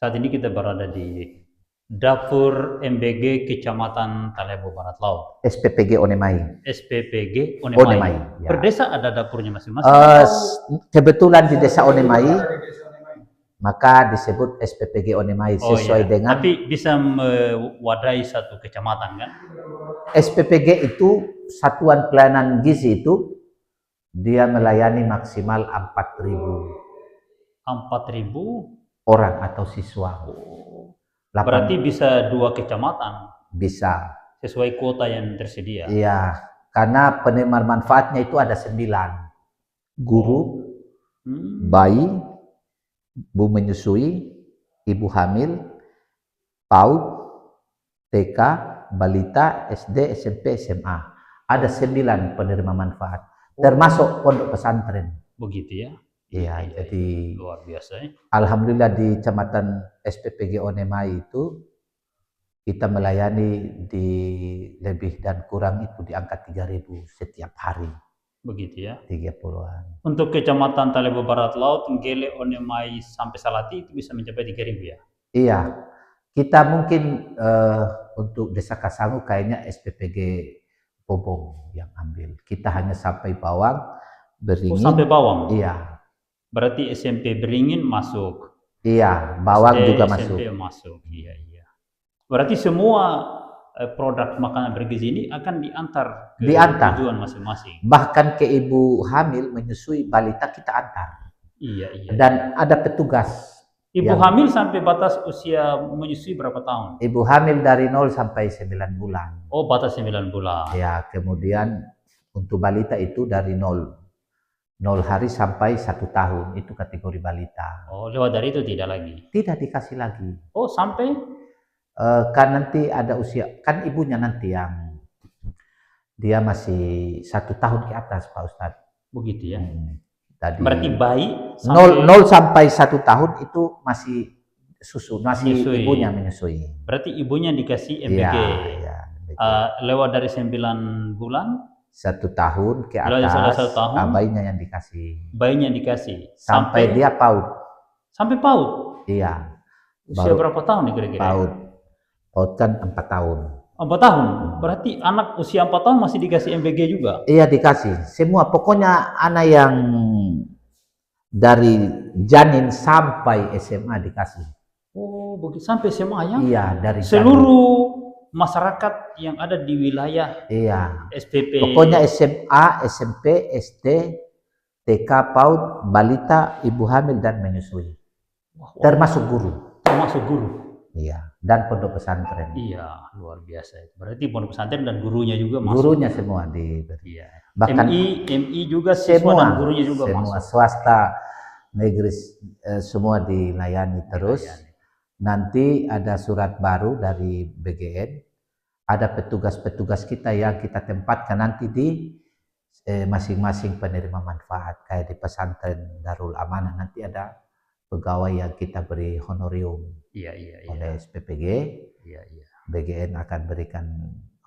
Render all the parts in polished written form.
Saat ini kita berada di Dapur MBG Kecamatan Talebo Barat Laut. SPPG Onemai. SPPG Onemai. Onemai, ya. Per desa ada dapurnya masing-masing? Kebetulan di desa Onemai, maka disebut SPPG Onemai sesuai dengan. Tapi bisa mewadahi satu kecamatan kan? SPPG itu Satuan Pelayanan Gizi itu dia melayani maksimal 4.000 orang atau siswa. Berarti bisa 2 kecamatan? Bisa. Sesuai kuota yang tersedia? Iya, karena penerima manfaatnya itu ada 9. Guru, bayi, ibu menyusui, ibu hamil, PAUD, TK, balita, SD, SMP, SMA. Ada 9 penerima manfaat, termasuk pondok pesantren. Begitu ya? Iya, jadi luar biasa ya. Alhamdulillah di Kecamatan SPPG Onemai itu kita melayani di lebih dan kurang itu di angka 3.000 setiap hari. Begitu ya? 30-an. Untuk Kecamatan Talebo Barat Laut, Nggele, Onemai sampai Salati itu bisa mencapai 3.000 ya? Iya, kita mungkin untuk Desa Kasangu kayaknya SPPG Bobong yang ambil. Kita hanya sampai Bawang, Beringin. Oh, sampai Bawang? Iya. Berarti SMP Beringin masuk? Iya, Bawang juga SMP masuk. Iya. Berarti semua produk makanan bergizi ini akan diantar ke tujuan masing-masing? Bahkan ke ibu hamil menyusui balita kita antar. Iya. Dan ada petugas. Ibu hamil sampai batas usia menyusui berapa tahun? Ibu hamil dari 0 sampai 9 bulan. Oh, batas 9 bulan. Ya, kemudian untuk balita itu dari 0 hari sampai 1 tahun, itu kategori balita. Oh, lewat dari itu tidak lagi? Tidak dikasih lagi. Oh, sampai? Kan nanti ada usia, kan ibunya nanti yang dia masih 1 tahun ke atas, Pak Ustadz. Begitu ya? Tadi berarti bayi sampai 0 sampai 1 tahun itu masih susu, masih menyusui. Ibunya menyusui. Berarti ibunya dikasih MBG. Iya. Lewat dari 9 bulan? 1 tahun ke atas, bayinya yang dikasih. Bayinya dikasih. Sampai dia PAUD. Sampai PAUD? Iya. Usia berapa tahun nih kira-kira? PAUD kan 4 tahun. 4 tahun? Berarti anak usia 4 tahun masih dikasih MBG juga? Iya, dikasih. Semua, pokoknya anak yang dari janin sampai SMA dikasih. Oh, begitu. Sampai SMA ya? Iya, dari seluruh masyarakat yang ada di wilayah SPP. Pokoknya SMA, SMP, SD, TK, PAUD, balita, ibu hamil dan menyusui. Termasuk guru. Termasuk guru. Iya, dan pondok pesantren. Iya, luar biasa. Berarti pondok pesantren dan gurunya juga masuk. Gurunya semua diberi. Iya. Bahkan MI juga siswa dan gurunya juga semua, masuk. Swasta, negeri semua dilayani terus. Nanti ada surat baru dari BGN, ada petugas-petugas kita yang kita tempatkan nanti di masing-masing penerima manfaat. Kayak di pesantren Darul Amanah nanti ada pegawai yang kita beri honorium oleh SPPG. BGN akan berikan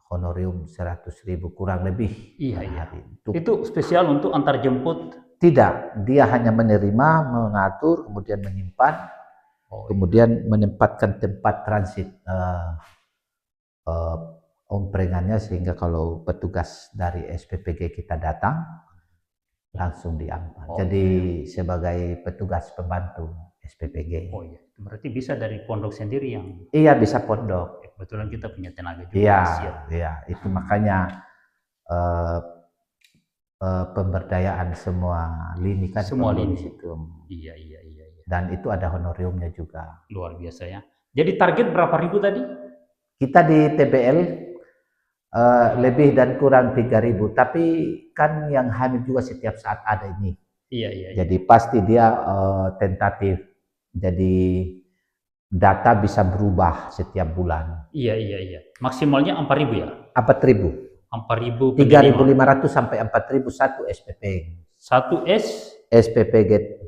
honorium 100.000 kurang lebih. Itu spesial untuk antar jemput? Tidak, dia hanya menerima, mengatur, kemudian menyimpan. Kemudian menempatkan tempat transit omprengannya sehingga kalau petugas dari SPPG kita datang langsung diantar. Jadi sebagai petugas pembantu SPPG. Oh iya, berarti bisa dari pondok sendiri yang? Iya, bisa pondok. Kebetulan kita punya tenaga juga. Iya, itu makanya pemberdayaan semua lini kan. Semua lini itu. Iya. Dan itu ada honoriumnya juga. Luar biasa ya. Jadi target berapa ribu tadi? Kita di TBL lebih dan kurang 3.000, tapi kan yang hamil juga setiap saat ada ini. Iya. Jadi pasti dia tentatif. Jadi data bisa berubah setiap bulan. Iya. Maksimalnya 4.000 ya? 4.000. 4.000. 3.500 sampai 4.000 satu SPP. Satu SPPG.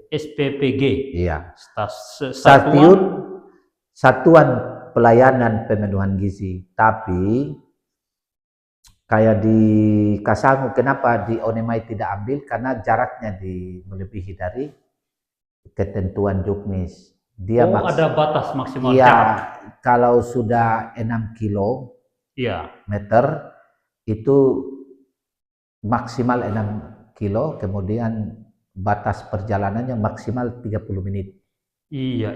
Iya. Satuan Pelayanan Pemenuhan Gizi. Tapi kayak di Kasangu, kenapa di Onemai tidak ambil? Karena jaraknya melebihi dari ketentuan Juknis. Dia ada batas maksimal iya, jarak. Kalau sudah 6 kilometer itu maksimal 6 kilo, kemudian batas perjalanannya maksimal 30 menit. Iya.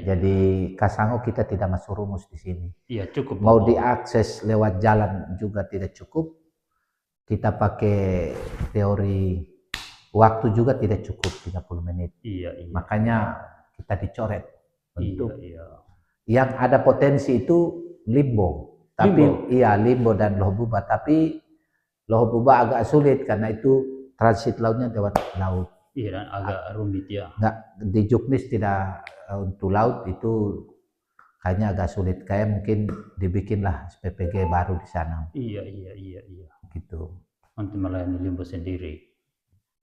Jadi Kasango kita tidak masuk rumus di sini. Iya, cukup. Mau diakses lewat jalan juga tidak cukup. Kita pakai teori waktu juga tidak cukup 30 menit. Iya. Makanya kita dicoret untuk iya. Yang ada potensi itu Limbo. Tapi Limbo dan Lohobuba, tapi Lohobuba agak sulit karena itu transit lautnya lewat laut. Iya, dan agak rumit ya. Nggak, di Juknis tidak untuk laut itu kayaknya agak sulit. Kayak mungkin dibikinlah SPPG baru di sana. Iya. Gitu. Untuk melayani Limbo sendiri.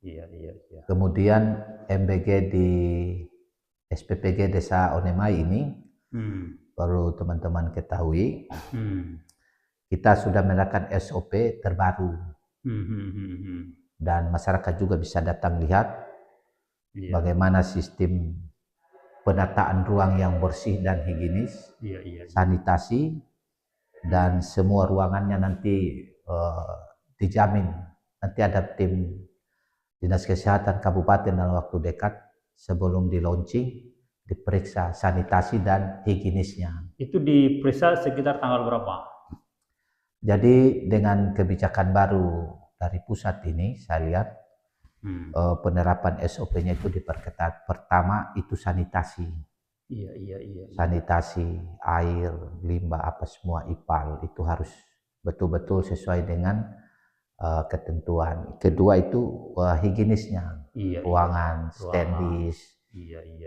Iya. Kemudian MBG di SPPG Desa Onemai ini perlu teman-teman ketahui, kita sudah menerapkan SOP terbaru. Dan masyarakat juga bisa datang lihat bagaimana sistem penataan ruang yang bersih dan higienis, sanitasi, dan semua ruangannya nanti dijamin. Nanti ada tim Dinas Kesehatan Kabupaten dalam waktu dekat sebelum di launching diperiksa sanitasi dan higienisnya. Itu diperiksa sekitar tanggal berapa? Jadi dengan kebijakan baru dari pusat ini saya lihat penerapan SOP-nya itu diperketat. Pertama itu sanitasi. Iya. Sanitasi, air, limbah, apa semua IPAL itu harus betul-betul sesuai dengan ketentuan. Kedua itu higienisnya, ruangan, standis,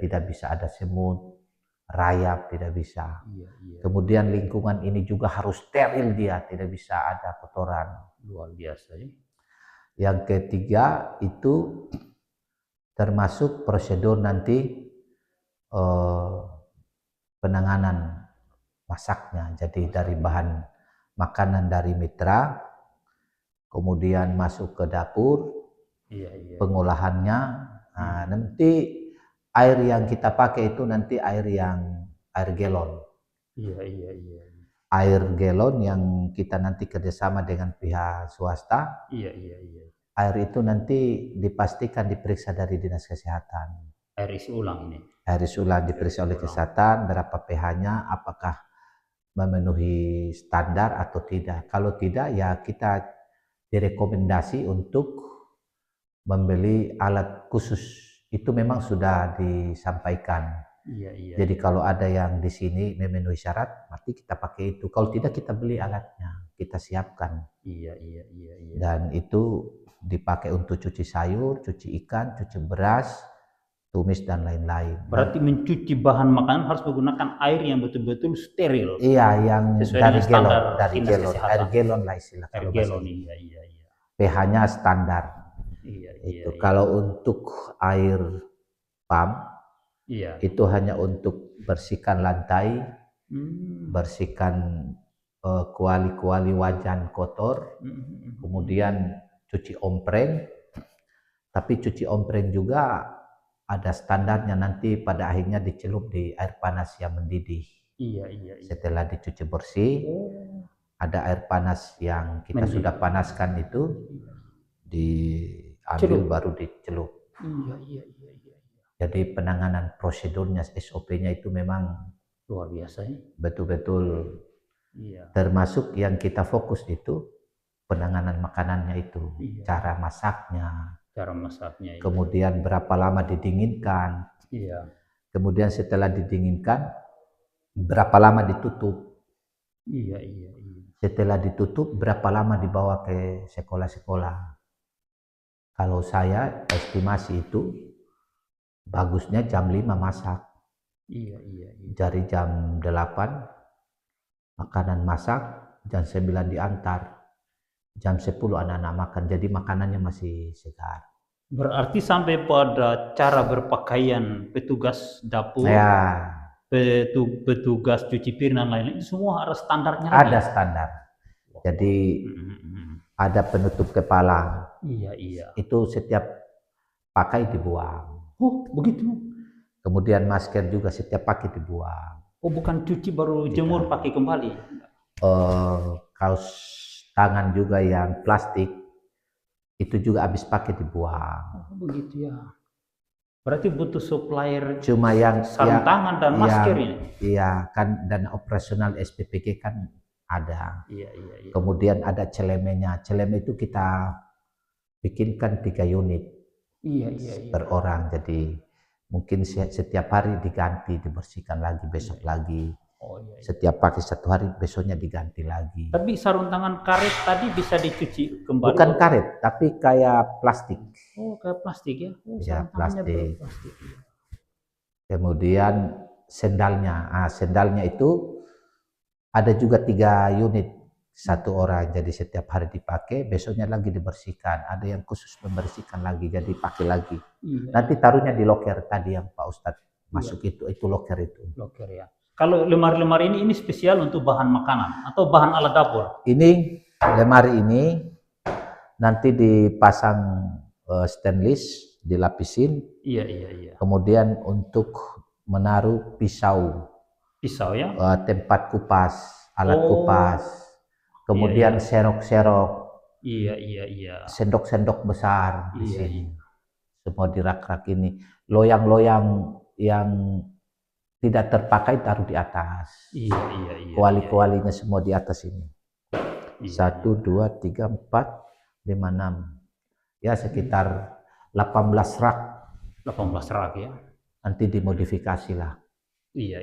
tidak bisa ada semut, rayap, tidak bisa. Kemudian lingkungan ini juga harus steril, dia tidak bisa ada kotoran. Luar biasa ya. Yang ketiga itu termasuk prosedur nanti penanganan masaknya. Jadi dari bahan makanan dari mitra, kemudian masuk ke dapur, pengolahannya. Nah, nanti air yang kita pakai itu nanti air galon. Iya. Air galon yang kita nanti kerjasama dengan pihak swasta. Iya. Air itu nanti dipastikan diperiksa dari Dinas Kesehatan. Air isi ulang ini? Air isi ulang diperiksa oleh kesehatan, berapa pH-nya, apakah memenuhi standar atau tidak. Kalau tidak, ya kita direkomendasi untuk membeli alat khusus. Itu memang sudah disampaikan. Iya. Jadi kalau ada yang di sini memenuhi syarat, berarti kita pakai itu. Kalau tidak, kita beli alatnya, kita siapkan. Iya. Dan itu dipakai untuk cuci sayur, cuci ikan, cuci beras, tumis dan lain-lain. Berarti mencuci bahan makanan harus menggunakan air yang betul-betul steril. Iya, yang dari galon, air galon lah istilah. Air galon, iya. pH-nya standar. Iya. Kalau untuk air pump, itu hanya untuk bersihkan lantai, bersihkan kuali-kuali wajan kotor, kemudian cuci ompreng. Tapi cuci ompreng juga ada standarnya, nanti pada akhirnya dicelup di air panas yang mendidih. Iya. Setelah dicuci bersih, ada air panas yang kita sudah panaskan itu, diambil baru dicelup. Iya. Jadi penanganan prosedurnya, SOP-nya itu memang luar biasa ya. Betul-betul. Termasuk yang kita fokus itu penanganan makanannya itu, cara masaknya. Kemudian berapa lama didinginkan. Kemudian setelah didinginkan, berapa lama ditutup. Iya. Setelah ditutup, berapa lama dibawa ke sekolah-sekolah. Kalau saya estimasi itu, bagusnya jam 5 masak. Iya. Dari jam 8, makanan masak, jam 9 diantar. Jam 10 anak-anak makan, jadi makanannya masih segar. Berarti sampai pada cara berpakaian petugas dapur, petugas cuci piring dan lain-lain, semua ada standarnya? Ada standar. Jadi ada penutup kepala. Iya. Itu setiap pakai dibuang. Oh, begitu? Kemudian masker juga setiap pakai dibuang. Oh, bukan cuci baru jemur pakai kembali? Kaos tangan juga yang plastik, itu juga habis pakai dibuang. Oh, begitu ya. Berarti butuh supplier cuma yang sarung tangan dan masker ini? Iya, kan dana operasional SPPG kan ada. Iya. Kemudian ada celemenya. Celeme itu kita bikinkan 3 unit. Iya. Per orang, jadi mungkin setiap hari diganti, dibersihkan lagi, besok lagi. Oh, iya. Setiap pakai 1 hari, besoknya diganti lagi. Tapi sarung tangan karet tadi bisa dicuci kembali? Bukan karet, tapi kayak plastik. Oh, kayak plastik ya? Oh, ya, plastik. Ya. Kemudian sendalnya. Sendalnya itu ada juga 3 unit 1 orang. Jadi setiap hari dipakai, besoknya lagi dibersihkan. Ada yang khusus membersihkan lagi, jadi pakai lagi. Iya. Nanti taruhnya di loker tadi yang Pak Ustadz masuk itu loker itu. Loker ya. Kalau lemari-lemari ini spesial untuk bahan makanan atau bahan alat dapur? Ini lemari ini nanti dipasang stainless, dilapisin. Iya. Kemudian untuk menaruh pisau. Pisau ya? Tempat kupas, alat kupas. Kemudian serok-serok. Iya. Sendok-sendok besar di sini. Semua di rak-rak ini. Loyang-loyang yang tidak terpakai taruh di atas. Iya. Kuali-kualinya semua di atas ini. 1, 2, 3, 4, 5, 6. Ya sekitar 18 rak. 18 rak ya. Nanti dimodifikasi lah. Iya.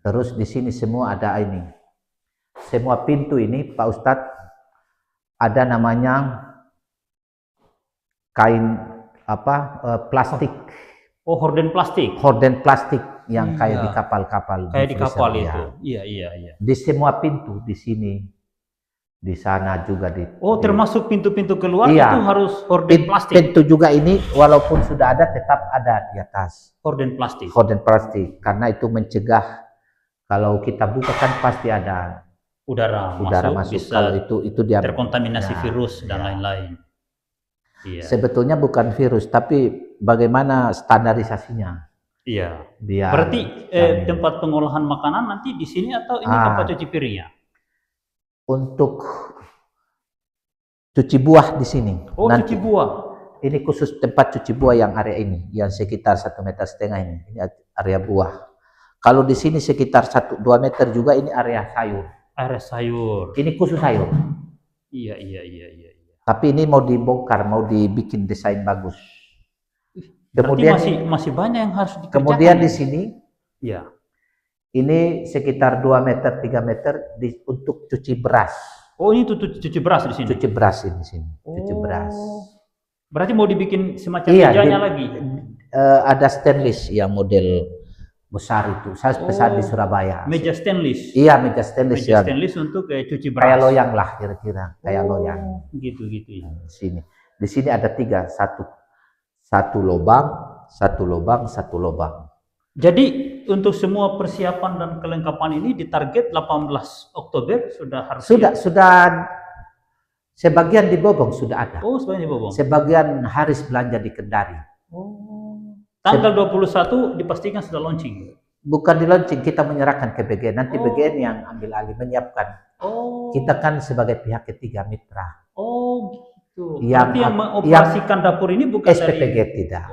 Terus di sini semua ada ini. Semua pintu ini Pak Ustadz ada namanya kain plastik. Oh, horden plastik. Horden plastik yang kayak di kapal-kapal. Kayak di kapal itu. Iya. Di semua pintu di sini. Di sana juga termasuk pintu-pintu keluar itu harus horden plastik. Pintu juga ini walaupun sudah ada tetap ada di atas. Horden plastik. Horden plastik karena itu mencegah kalau kita buka kan pasti ada udara masuk bisa kalau itu dia terkontaminasi virus dan lain-lain. Iya. Sebetulnya bukan virus tapi bagaimana standarisasinya. Iya. Berarti tempat pengolahan makanan nanti di sini atau ini tempat cuci piringnya? Untuk cuci buah di sini. Oh, nanti, cuci buah. Ini khusus tempat cuci buah yang area ini, yang sekitar 1,5 meter ini. Ini area buah. Kalau di sini sekitar 1-2 meter juga ini area sayur. Area sayur. Ini khusus sayur. Iya. Tapi ini mau dibongkar, mau dibikin desain bagus. Kemudian masih banyak yang harus dikerjakan. Kemudian di sini, ya. Ini sekitar 2 meter, 3 meter untuk cuci beras. Oh, ini cuci beras di sini? Cuci beras di sini. Cuci beras. Berarti mau dibikin semacam mejanya lagi? Ada stainless yang model besar itu. Saya pesan di Surabaya. Meja stainless? Iya, meja stainless. Meja stainless untuk cuci beras? Kayak loyang lah kira-kira. Kayak loyang. Gitu ya. Di sini ada 3. Satu lubang, satu lubang, satu lubang. Jadi untuk semua persiapan dan kelengkapan ini ditarget 18 Oktober sudah harus sudah sebagian di Bobong sudah ada. Oh, sebagian di Bobong. Sebagian Haris belanja di Kendari. Oh. Tanggal 21 dipastikan sudah launching. Bukan di launching, kita menyerahkan ke BGN. Nanti BGN yang ambil alih menyiapkan. Oh. Kita kan sebagai pihak ketiga mitra. Oh, gitu. Berarti yang mengoperasikan dapur ini bukan SPPG dari tidak.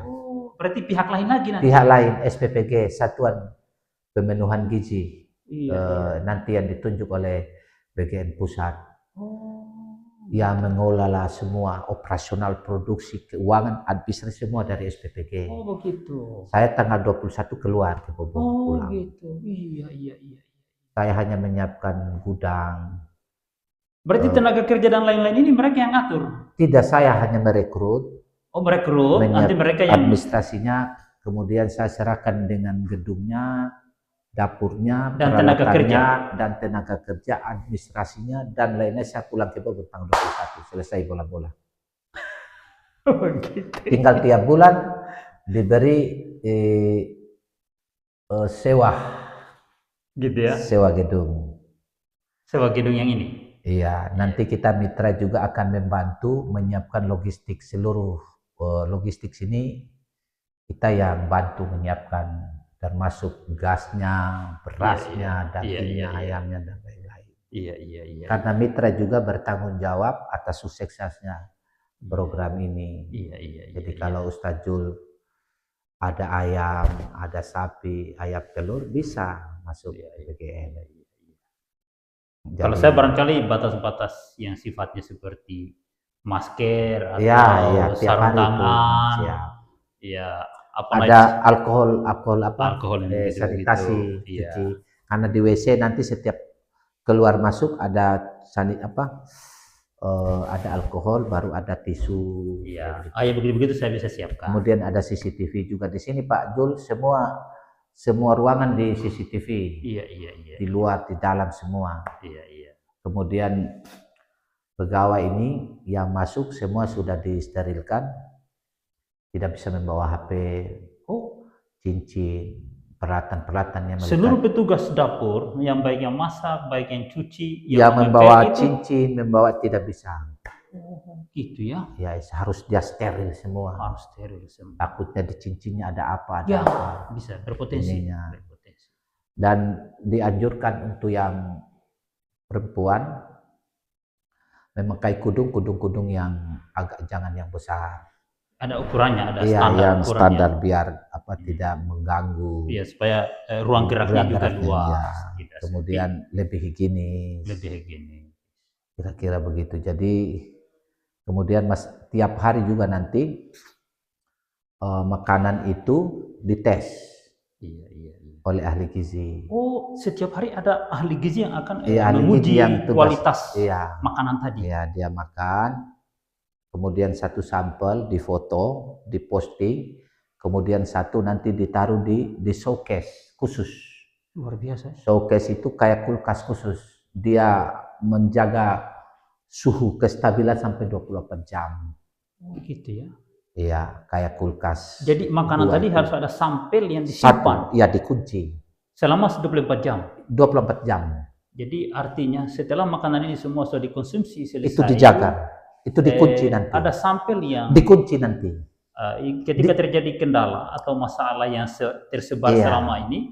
Berarti pihak lain lagi nanti? Pihak lain, SPPG, Satuan Pemenuhan Gizi. Nanti yang ditunjuk oleh BGN Pusat. Yang mengelola semua operasional produksi, keuangan, administrasi semua dari SPPG. Oh, begitu. Saya tanggal 21 keluar ke Bobong pulang. Oh, gitu. Iya. Saya hanya menyiapkan gudang. Berarti tenaga kerja dan lain-lain ini mereka yang ngatur? Tidak, saya hanya merekrut. Oh, merekrut, nanti mereka yang administrasinya, kemudian saya serahkan dengan gedungnya, dapurnya, dan tenaga kerja, dan tenaga kerja, administrasinya, dan lainnya. Saya pulang ke Bogor tanggal 21, selesai bola-bola. Gitu. Tinggal tiap bulan diberi sewa. Gitu ya? Sewa gedung. Sewa gedung yang ini? Iya, nanti kita mitra juga akan membantu menyiapkan logistik seluruh logistik sini kita yang bantu menyiapkan, termasuk gasnya, berasnya, dagingnya, ayamnya, dan lain-lain. Karena mitra juga bertanggung jawab atas suksesnya program ini. Jadi kalau Ustadz Jul ada ayam, ada sapi, ayam telur, bisa masuk BGN. Kalau saya barangkali batas-batas yang sifatnya seperti masker atau sarung tangan, ada alkohol sanitasi, cuci. Karena di WC nanti setiap keluar masuk ada ada alkohol, baru ada tisu. Begitu saya bisa siapkan. Kemudian ada CCTV juga di sini Pak Jul, semua ruangan di CCTV. Di luar, di dalam semua. Kemudian pegawai ini yang masuk semua sudah disterilkan, tidak bisa membawa HP, cincin, peralatan-peralatan yang melekat. Seluruh petugas dapur, yang baik yang masak, baik yang cuci, yang membawa cincin, membawa tidak bisa. Gitu ya? Ya, harus dia steril semua. Harus steril semua. Takutnya di cincinnya ada apa? Bisa berpotensi. Dan dianjurkan untuk yang perempuan memakai kudung yang agak jangan yang besar. Ada ukurannya, ada standar biar tidak mengganggu. Supaya ruang geraknya juga luas. Kemudian lebih higienis. Kira-kira begitu. Jadi kemudian tiap hari juga nanti makanan itu dites oleh ahli gizi. Setiap hari ada ahli gizi yang akan menguji kualitas makanan tadi. Dia makan. Kemudian satu sampel difoto, diposting, kemudian satu nanti ditaruh di showcase khusus. Luar biasa. Showcase itu kayak kulkas khusus. Dia menjaga suhu kestabilan sampai 24 jam. Gitu ya? Iya, kayak kulkas. Jadi makanan tadi harus ada sampel yang disimpan? Iya, dikunci. Selama 24 jam? 24 jam. Jadi artinya setelah makanan ini semua sudah dikonsumsi selesai. Itu dijaga. Itu dikunci nanti. Ada sampel yang dikunci nanti. Ketika terjadi kendala atau masalah yang tersebar selama ini,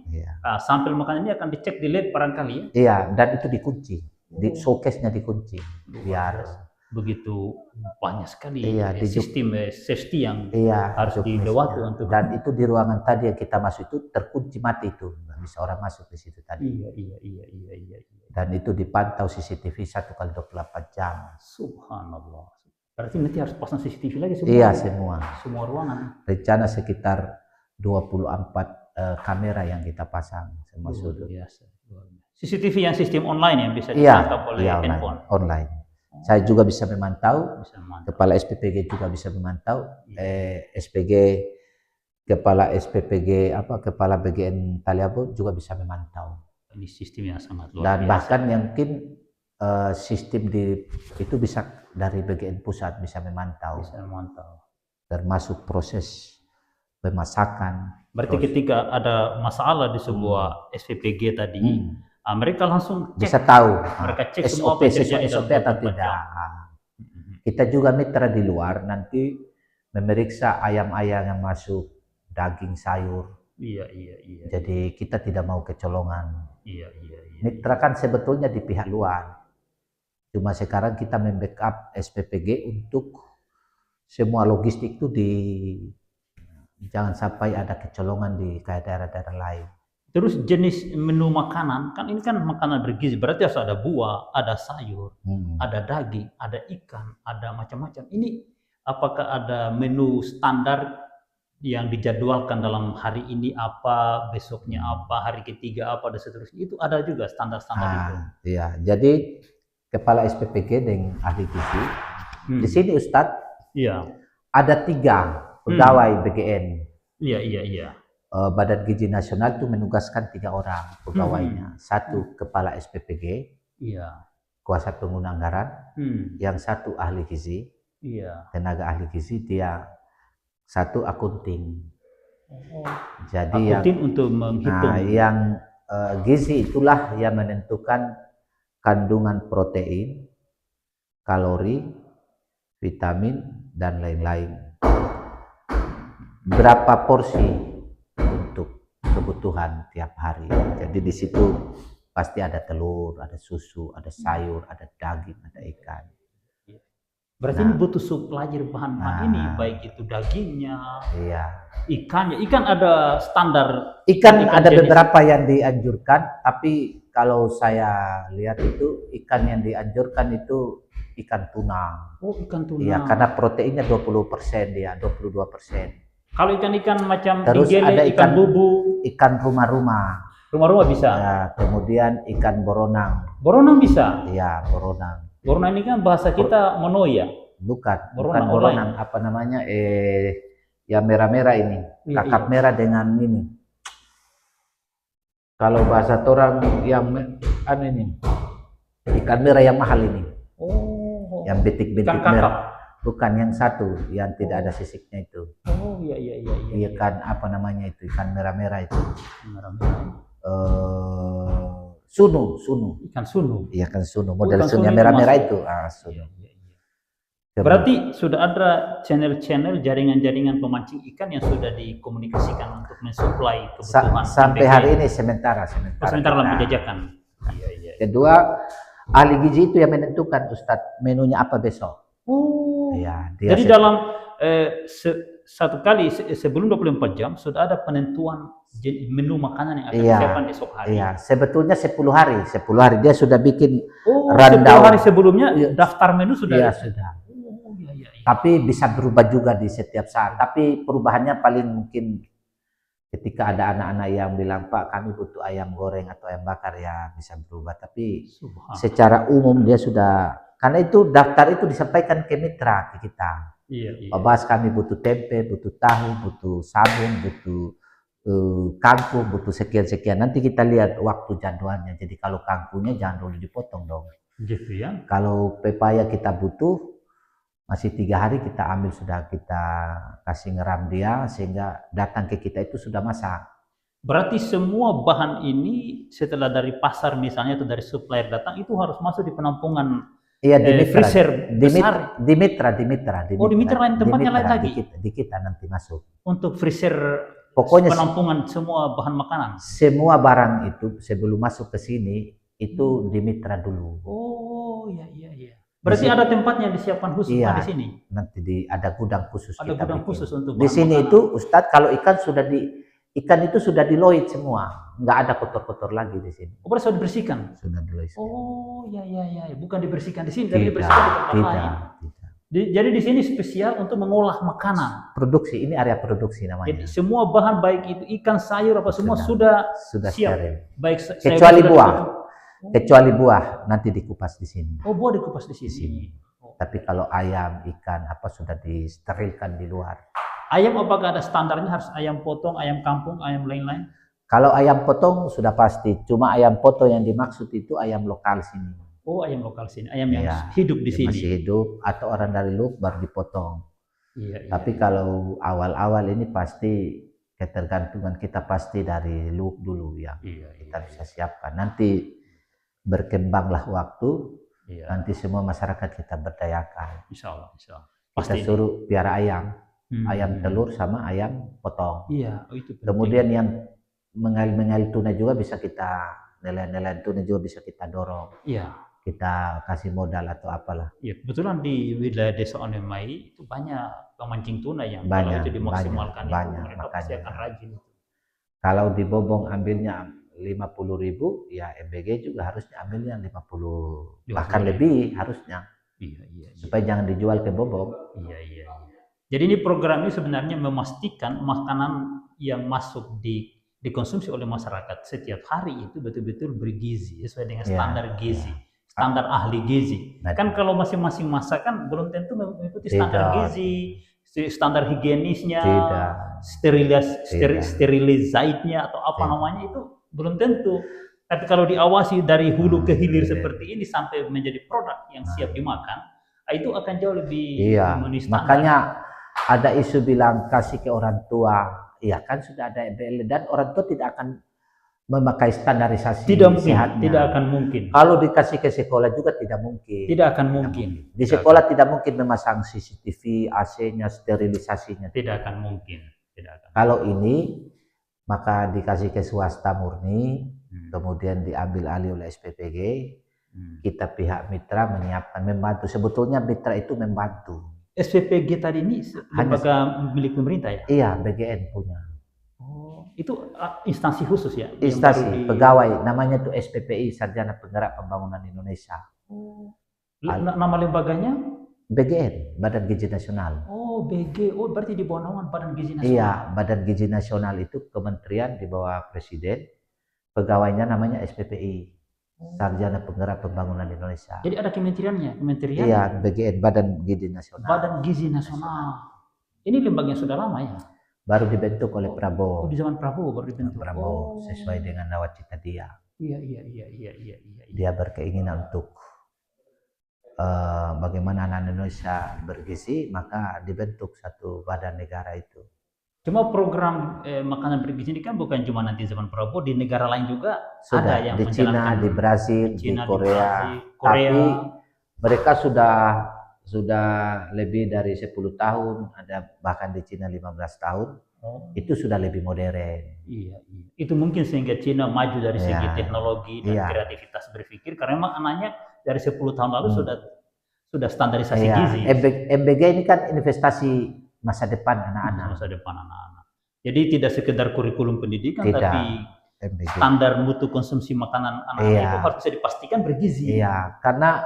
sampel makanan ini akan dicek di lab barangkali ya? Iya, dan itu dikunci. Di showcase-nya dikunci. Biar begitu banyak sekali sistem safety yang harus dilewati untuk. Dan itu di ruangan tadi yang kita masuk itu terkunci mati itu, nggak bisa orang masuk di situ tadi. Iya. Dan itu dipantau CCTV 1x24 jam. Subhanallah. Berarti nanti harus pasang CCTV lagi semua? Iya, semua. Semua ruangan? Rencana sekitar 24 kamera yang kita pasang. Semua sudut. CCTV yang sistem online yang bisa ditangkap oleh handphone? Online. Saya juga bisa memantau. Kepala SPPG juga bisa memantau. Kepala SPPG, Kepala BGN Taliabo juga bisa memantau. Ini sistem yang sangat luar biasa. Dan bahkan mungkin sistem itu bisa dari BGN pusat bisa memantau. Termasuk proses pemasakan. Berarti ketika ada masalah di sebuah SPPG tadi, mereka langsung cek. Bisa tahu. Mereka cek SOP atau tidak. Kita juga mitra di luar nanti memeriksa ayam-ayam yang masuk, daging, sayur. Iya. Jadi kita tidak mau kecolongan. Iya. Mitra kan sebetulnya di pihak luar. Cuma sekarang kita membackup SPPG untuk semua logistik itu jangan sampai ada kecolongan di kayak daerah-daerah lain. Terus jenis menu makanan, kan ini kan makanan bergizi, berarti harus ada buah, ada sayur, ada daging, ada ikan, ada macam-macam. Ini apakah ada menu standar yang dijadwalkan dalam hari ini apa, besoknya apa, hari ketiga apa, dan seterusnya? Itu ada juga standar-standar itu? Iya, jadi Kepala SPPG dengan ahli gizi. Di sini Ustadz, ada 3 pegawai BGN. Iya. Badan Gizi Nasional itu menugaskan 3 orang pegawainya. 1 kepala SPPG, kuasa pengguna anggaran, yang 1 ahli gizi, tenaga ahli gizi, dia 1 akunting. Jadi akunting untuk menghitung. Yang gizi itulah yang menentukan kandungan protein, kalori, vitamin, dan lain-lain. berapa porsi untuk kebutuhan tiap hari. Jadi di situ pasti ada telur, ada susu, ada sayur, ada daging, ada ikan. Berarti ini butuh supplier bahan-bahan ini, baik itu dagingnya, ikannya. Ikan ada standar. Ikan ada jenis. Beberapa yang dianjurkan, tapi kalau saya lihat itu ikan yang dianjurkan itu ikan tuna. Oh, ikan tuna. Iya, karena proteinnya 20% dia, 22%. Kalau ikan-ikan macam terus igele, ada ikan bubu, ikan rumah-rumah. Rumah-rumah bisa. Ya, kemudian ikan boronang. Boronang bisa. Iya, boronang. Boronang ini kan bahasa kita mono ya? Bukan boronang. Apa namanya? Yang merah-merah ini. Kakap merah dengan ini. Kalau bahasa orang yang ini. Ikan merah yang mahal ini. Oh. Yang bintik-bintik merah. Bukan yang satu, yang tidak ada sisiknya itu. Oh, iya. Ikan apa namanya itu? Ikan merah-merah itu. Merah-merah. Sunu. Ikan sunu. Iya, kan sunu. Model sunu yang merah-merah itu. Sunu. Berarti sudah ada channel-channel jaringan-jaringan pemancing ikan yang sudah dikomunikasikan untuk mensuplai kebutuhan. Sampai hari ini sementara dalam penjajakan. Iya. Kedua, ahli gizi itu yang menentukan Ustadz menunya apa besok. Oh. Iya. Jadi dalam satu kali sebelum 24 jam sudah ada penentuan menu makanan yang akan disiapkan esok hari. Iya, sebetulnya 10 hari dia sudah bikin rundown. 10 hari sebelumnya daftar menu sudah. Iya, sudah. Iya. Tapi bisa berubah juga di setiap saat. Tapi perubahannya paling mungkin ketika ada anak-anak yang bilang, Pak, kami butuh ayam goreng atau ayam bakar, ya bisa berubah. Tapi secara umum dia sudah, karena itu daftar itu disampaikan ke mitra ke kita. Iya. Pak Bas, kami butuh tempe, butuh tahu, butuh sabun, butuh kangkung, butuh sekian-sekian. Nanti kita lihat waktu jadwalnya. Jadi kalau kangkungnya jangan dulu dipotong dong. Gitu ya. Kalau pepaya kita butuh, masih 3 hari kita ambil, sudah kita kasih ngeram dia sehingga datang ke kita itu sudah masak. Berarti semua bahan ini setelah dari pasar misalnya atau dari supplier datang itu harus masuk di penampungan. Iya, di mitra. Freezer besar. Di mitra. Oh, di mitra lain, tempatnya lain lagi. Di kita nanti masuk. Untuk freezer, pokoknya penampungan semua bahan makanan. Semua barang itu sebelum masuk ke sini itu di mitra dulu. Oh, iya. Berarti ada tempatnya disiapkan khusus di sini. Nanti ada gudang khusus. Ada gudang khusus untuk di sini makanan. Itu Ustadz, kalau ikan itu sudah diloid semua, nggak ada kotor-kotor lagi di sini. Oh, sudah dibersihkan. Sudah diloid. Oh, iya. Bukan dibersihkan di sini, tapi dibersihkan di tempat lain. Jadi di sini spesial untuk mengolah makanan. Produksi, ini area produksi namanya. Jadi semua bahan baik itu ikan, sayur apa semua sudah siap. Steril. Baik kecuali buah. Kecuali buah nanti dikupas di sini. Oh, buah dikupas di sini. Tapi kalau ayam, ikan apa sudah disterilkan di luar. Ayam apakah ada standarnya, harus ayam potong, ayam kampung, ayam lain-lain? Kalau ayam potong sudah pasti. Cuma ayam potong yang dimaksud itu ayam lokal sini. Oh, ayam lokal sini, ayam yang hidup di sini. Masih hidup atau orang dari luar baru dipotong. Iya. Tapi kalau awal-awal ini pasti ketergantungan kita pasti dari loop dulu ya. Kita bisa siapkan. Nanti berkembanglah waktu, nanti semua masyarakat kita berdayakan. Insya Allah. Kita suruh piara ayam telur sama ayam potong. Iya, itu penting. Kemudian yang mengalir tuna juga bisa kita, nelayan tuna juga bisa kita dorong. Iya. Kita kasih modal atau apalah. Iya, kebetulan di wilayah Desa Onemai itu banyak pemancing tuna yang kalau itu dimaksimalkan mereka pasti akan rajin. Kalau di Bobong ambilnya 50.000, ya MBG juga harusnya ambilnya 50, bahkan lebih harusnya. Iya. Supaya jangan dijual ke Bobong. Iya. Jadi ini program ini sebenarnya memastikan makanan yang masuk dikonsumsi oleh masyarakat setiap hari itu betul-betul bergizi sesuai dengan standar gizi. Standar ahli gizi. Kan kalau masing-masing masak kan belum tentu mengikuti standar gizi, standar higienisnya, sterilizatnya atau apa namanya itu belum tentu. Tapi kalau diawasi dari hulu ke hilir seperti ini sampai menjadi produk yang siap dimakan, itu akan jauh lebih memenuhi standar. Makanya ada isu bilang kasih ke orang tua, ya kan sudah ada EBL dan orang tua tidak akan memakai standarisasi sehatnya. Tidak akan mungkin. Kalau dikasih ke sekolah juga tidak mungkin. Tidak akan mungkin. Di sekolah tidak mungkin memasang CCTV, AC-nya, sterilisasinya. Tidak akan mungkin. Tidak akan. Kalau ini maka dikasih ke swasta murni, kemudian diambil alih oleh SPPG. Kita pihak mitra menyiapkan, membantu. Sebetulnya mitra itu membantu. SPPG tadi ini lembaga milik pemerintah ya? Iya, BGN punya. Oh, itu instansi khusus ya? Instansi, pegawai, namanya itu SPPI, Sarjana Penggerak Pembangunan Indonesia. Oh. Nama lembaganya? BGN, Badan Gizi Nasional. Oh, BG, oh berarti di bawah naungan Badan Gizi Nasional. Iya, Badan Gizi Nasional itu kementerian di bawah Presiden, pegawainya namanya SPPI. Sarjana Penggerak Pembangunan Indonesia. Jadi ada kementeriannya, kementerian? Iya, BGN, Badan Gizi Nasional. Badan Gizi Nasional. Ini lembaganya sudah lama ya? Baru dibentuk oleh Prabowo. Oh, di zaman Prabowo baru dibentuk. Prabowo sesuai dengan nawacita dia. Iya. Dia berkeinginan untuk bagaimana anak Indonesia bergizi, maka dibentuk satu badan negara itu. Cuma program makanan bergizi ini kan bukan cuma nanti zaman Prabowo, di negara lain juga sudah, ada yang di Cina, di Brasil, di Korea. Korea. Tapi mereka sudah lebih dari 10 tahun, ada bahkan di Cina 15 tahun. Itu sudah lebih modern. Iya. Itu mungkin sehingga Cina maju dari segi teknologi dan kreativitas berpikir, karena memang anaknya dari 10 tahun lalu sudah standarisasi gizi. MBG ini kan investasi masa depan anak-anak. Masa depan anak-anak. Jadi tidak sekedar kurikulum pendidikan, tidak, tapi MBG. Standar mutu konsumsi makanan anak-anak itu harus bisa dipastikan bergizi. Iya, karena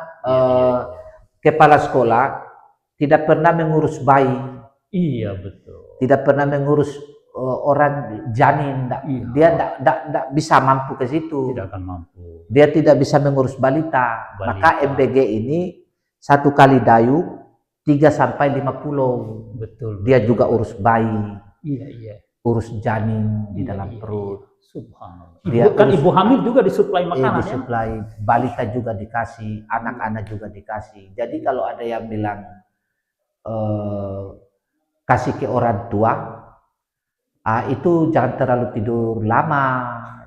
kepala sekolah tidak pernah mengurus bayi. Iya, betul. Tidak pernah mengurus orang janin. Dia tidak bisa mampu ke situ. Tidak akan mampu. Dia tidak bisa mengurus balita. Maka MBG ini 1 kali dayu 3 sampai 5 pulau. Betul. Dia juga urus bayi. Iya. Urus janin di dalam perut. Subhanallah. Ibu hamil juga disuplai makanan disuplai, balita juga dikasih, anak-anak juga dikasih. Jadi kalau ada yang bilang kasih ke orang tua, itu jangan terlalu tidur lama,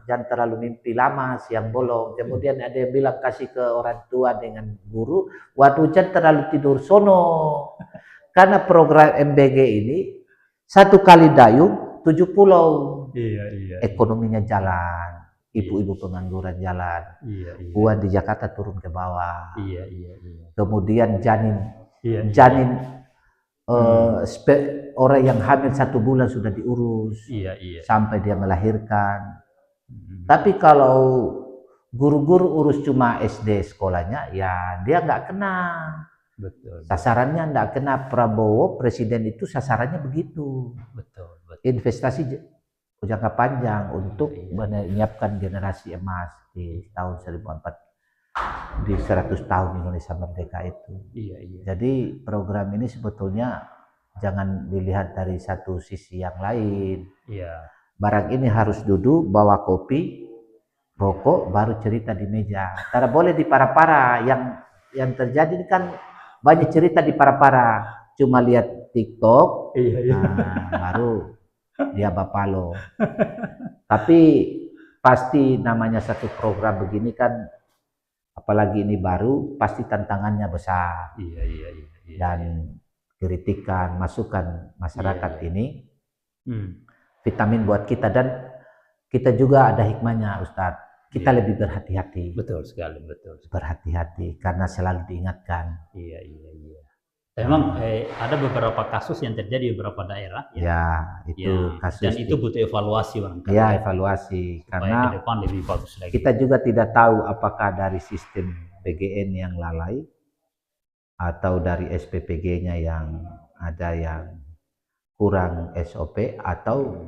jangan terlalu mimpi lama, siang bolong. Kemudian ada yang bilang kasih ke orang tua dengan guru, waktu jangan terlalu tidur sono. Karena program MBG ini 1 kali dayung 7 pulau. Iya. Ekonominya jalan, ibu-ibu pengangguran jalan. Iya. Uang di Jakarta turun ke bawah. Iya. Kemudian janin orang yang hamil 1 bulan sudah diurus. Iya. Sampai dia melahirkan. Tapi kalau guru-guru urus cuma SD sekolahnya, ya dia nggak kena. Betul. Sasarannya nggak kena. Prabowo presiden itu sasarannya begitu. Betul. Investasi jangka panjang untuk menyiapkan generasi emas di tahun 1400 di 100 tahun Indonesia merdeka itu. Iya. Jadi program ini sebetulnya jangan dilihat dari satu sisi yang lain. Iya. Barang ini harus duduk bawa kopi, rokok, baru cerita di meja. Tidak boleh di para-para. Yang terjadi kan banyak cerita di para-para. Cuma lihat TikTok, baru dia bapalo. Tapi pasti namanya satu program begini kan, apalagi ini baru, pasti tantangannya besar. Iya. Dan kritikan, masukan masyarakat ini vitamin buat kita, dan kita juga ada hikmahnya, Ustadz. Kita lebih berhati-hati. Betul sekali, betul. Berhati-hati karena selalu diingatkan. Iya. Memang ada beberapa kasus yang terjadi di beberapa daerah. Itu kasus. Dan itu butuh evaluasi barangkali. Ya, evaluasi. Karena ke depan lebih bagus lagi. Kita juga tidak tahu apakah dari sistem BGN yang lalai atau dari SPPG-nya yang ada yang kurang SOP, atau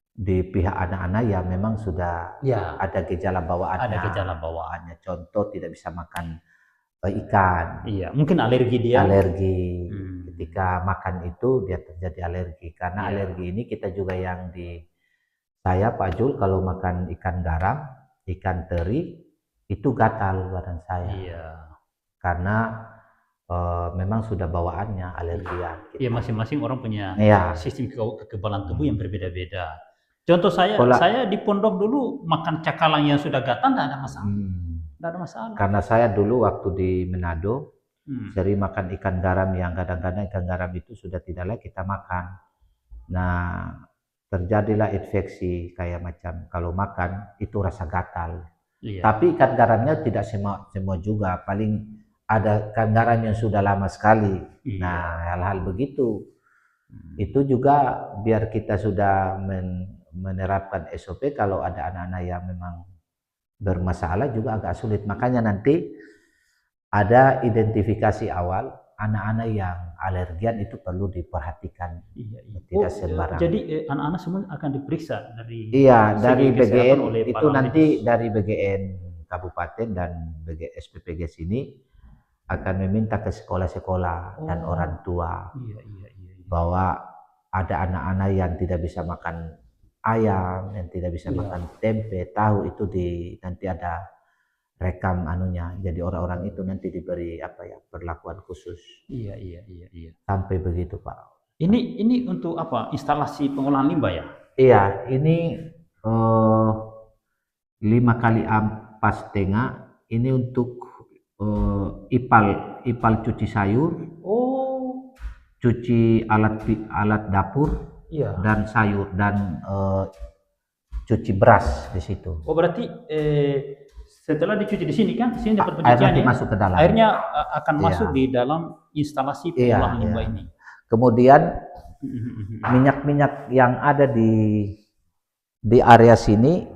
di pihak anak-anak yang memang sudah ada gejala bawaannya. Ada gejala bawaannya. Contoh tidak bisa makan ikan. Iya, mungkin alergi dia. Alergi. Ketika makan itu dia terjadi alergi. Karena alergi ini kita juga yang saya Pak Jul kalau makan ikan garam, ikan teri itu gatal badan saya. Iya. Karena memang sudah bawaannya alergian. Iya, masing-masing orang punya sistem kekebalan tubuh yang berbeda-beda. Contoh saya di pondok dulu makan cakalang yang sudah gatal tidak ada masalah. Tidak ada masalah. Karena saya dulu waktu di Manado sering makan ikan garam yang kadang-kadang ikan garam itu sudah tidak layak kita makan. Nah, terjadilah infeksi kayak macam kalau makan itu rasa gatal. Iya. Tapi ikan garamnya tidak semua juga, paling ada ikan garam yang sudah lama sekali. Iya. Nah, hal-hal begitu. Itu juga biar kita sudah menerapkan SOP kalau ada anak-anak yang memang bermasalah juga agak sulit. Makanya nanti ada identifikasi awal anak-anak yang alergian itu perlu diperhatikan. Iya. Tidak sembarang. Jadi anak-anak semua akan diperiksa dari dari BGN itu nanti medis. dari BGN Kabupaten dan SPPG sini akan meminta ke sekolah-sekolah dan orang tua bahwa ada anak-anak yang tidak bisa makan ayam, yang tidak bisa makan tempe, tahu itu nanti ada rekam anunya. Jadi orang-orang itu nanti diberi perlakuan khusus. Iya. Sampai begitu, Pak. Ini untuk apa? Instalasi pengolahan limbah ya? Iya, ini 5 kali ampas setengah. Ini untuk ipal cuci sayur, cuci alat dapur, dan sayur dan cuci beras di situ. Oh, berarti setelah dicuci di sini kan, sini dapat air pencucian nanti masuk ke dalam. Airnya akan masuk di dalam instalasi pengolahan limbah ini. Kemudian minyak-minyak yang ada di area sini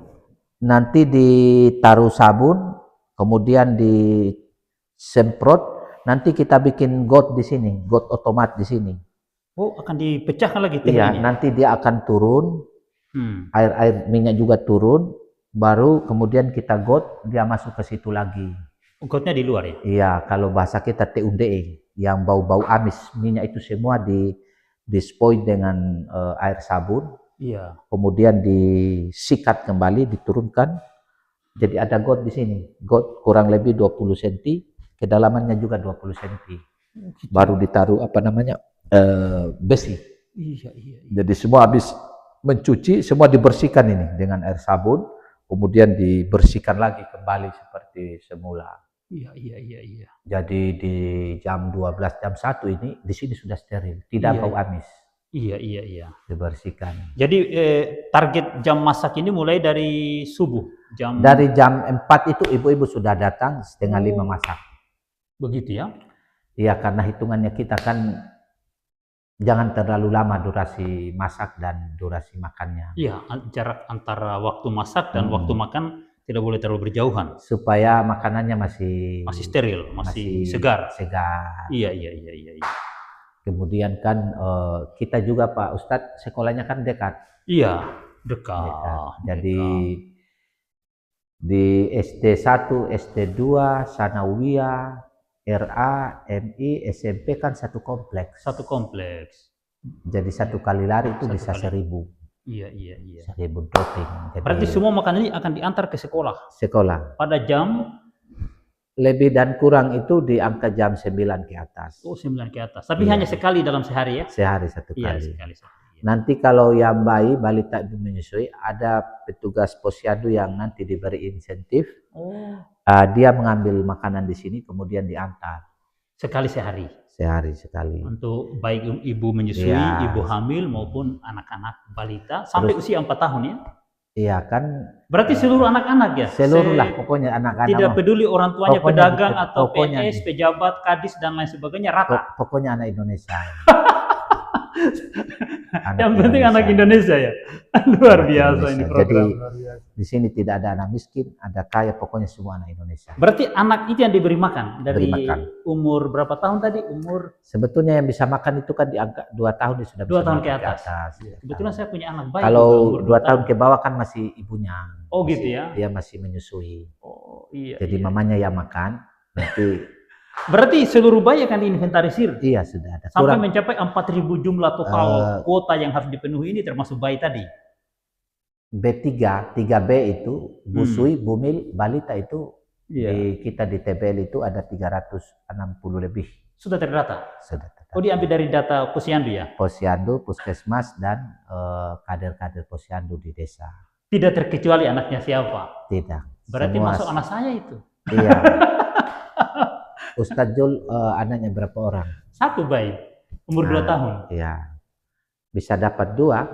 nanti ditaruh sabun, kemudian disemprot. Nanti kita bikin got di sini, got otomat di sini. Oh, akan dipecahkan lagi? Iya, nanti dia akan turun, air minyak juga turun. Baru kemudian kita got, dia masuk ke situ lagi. Gotnya di luar ya? Iya, kalau bahasa kita TUNDE, yang bau-bau amis, minyak itu semua dispoil dengan air sabun. Iya. Kemudian disikat kembali, diturunkan. Jadi ada got di sini. Got kurang lebih 20 cm, kedalamannya juga 20 cm. Baru ditaruh besi. Iya. Jadi semua habis mencuci, semua dibersihkan ini dengan air sabun. Kemudian dibersihkan lagi kembali seperti semula. Iya. Jadi di jam 12, jam 1 ini di sini sudah steril, tidak bau amis. Iya. Dibersihkan. Jadi target jam masak ini mulai dari subuh. Dari jam 4 itu ibu-ibu sudah datang, 4:30 masak. Begitu ya? Iya, karena hitungannya kita kan jangan terlalu lama durasi masak dan durasi makannya. Iya, jarak antara waktu masak dan waktu makan tidak boleh terlalu berjauhan. Supaya makanannya masih steril, masih segar. Iya. Kemudian kan kita juga Pak Ustadz sekolahnya kan dekat. Iya, dekat. Jadi di SD 1, SD 2, Sanawiyah, RA, MI, SMP kan satu kompleks. Jadi 1 kali lari itu bisa 1.000. Iya. 1.000 dropping. Berarti semua makanan ini akan diantar ke sekolah? Sekolah. Pada jam? Lebih dan kurang itu di angka jam 9 ke atas. Oh, 9 ke atas. Tapi hanya sekali dalam sehari ya? Sehari 1 kali. Sekali. Nanti kalau yang balita menyusui, ada petugas posyandu yang nanti diberi insentif. Dia mengambil makanan di sini kemudian diantar. Sekali sehari? Sehari sekali. Untuk baik ibu menyusui, ibu hamil maupun anak-anak balita sampai usia 4 tahun ya? Iya kan. Berarti seluruh anak-anak ya? Seluruh lah pokoknya anak-anak. Tidak peduli orang tuanya pedagang atau PNS, pejabat, kadis dan lain sebagainya, rata? Pokoknya anak Indonesia. Yang penting anak Indonesia ya. Luar biasa ini program. Jadi di sini tidak ada anak miskin, ada kaya, pokoknya semua anak Indonesia. Berarti anak itu yang diberi makan dari umur berapa tahun tadi? Sebetulnya yang bisa makan itu kan di angka 2 tahun dia sudah bisa. 2 tahun ke atas. Kebetulan saya punya anak bayi. Kalau 2 tahun ke bawah kan masih ibunya. Oh gitu ya? Dia masih menyusui. Oh iya. Jadi mamanya yang makan, nanti. Berarti seluruh bayi akan diinventarisir? Iya sudah ada. Sampai mencapai 4.000 jumlah total kuota yang harus dipenuhi ini termasuk bayi tadi? B3, 3B itu, busui, bumil, balita itu, kita di TBL itu ada 360 lebih. Sudah terdata? Sudah terdata. Oh diambil dari data posyandu ya? Posyandu, puskesmas, dan kader-kader posyandu di desa. Tidak terkecuali anaknya siapa? Tidak. Berarti masuk anak saya itu? Iya. Ustadz Jul anaknya berapa orang? 1 bayi, umur 2 tahun. Iya. bisa dapat 2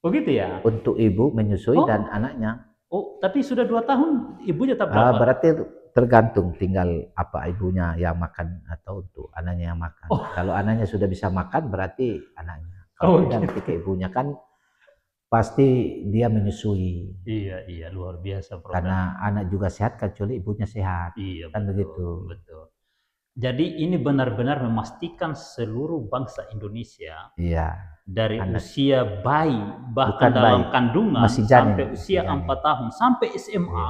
Oh gitu ya? untuk ibu menyusui Oh. dan anaknya. Oh, tapi sudah 2 tahun ibunya tetap dapat? Berarti tergantung tinggal apa ibunya yang makan atau untuk anaknya yang makan. Oh. Kalau anaknya sudah bisa makan berarti anaknya. Oh, Kalau tidak nanti ke ibunya kan pasti dia menyusui. Iya, iya, luar biasa program. Karena anak juga sehat kecuali ibunya sehat. Iya, Kan betul, begitu. betul. Jadi ini benar-benar memastikan seluruh bangsa Indonesia Iya. dari Anak. usia bayi Bukan bahkan dalam bayi, kandungan masih janin, sampai usia masih janin. 4 tahun sampai SMA Iya.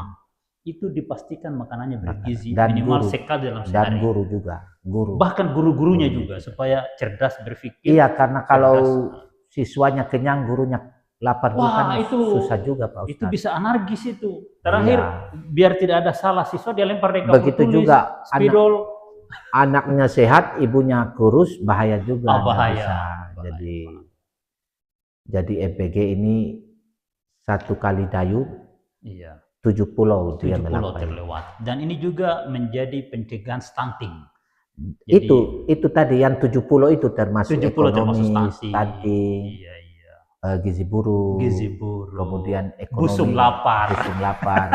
itu dipastikan makanannya bergizi Dan minimal guru. sekali dalam Dan sehari. guru juga, guru. Bahkan guru-gurunya Guru juga juga. supaya cerdas berpikir. Iya, karena kalau cerdas. siswanya kenyang, gurunya lapar juga Wah, kan itu susah juga Pak itu Ustadz. bisa anarkis itu. Terakhir Iya. biar tidak ada salah siswa dia lempar di kapur Begitu tulis, juga spidol. Anaknya sehat, ibunya kurus, bahaya juga. Oh, nggak bahaya. bisa. Jadi MPG ini 1 kali dayung, Iya. 7 pulau dia 7 pulau melampaui. terlewat. Dan ini juga menjadi pencegahan stunting. Itu tadi yang 7 pulau itu termasuk 7 pulau termasuk ekonomi, stunting. stunting, Iya, iya. gizi buruk, Gizi buruk. kemudian ekonomi, Busung lapar. busung lapar.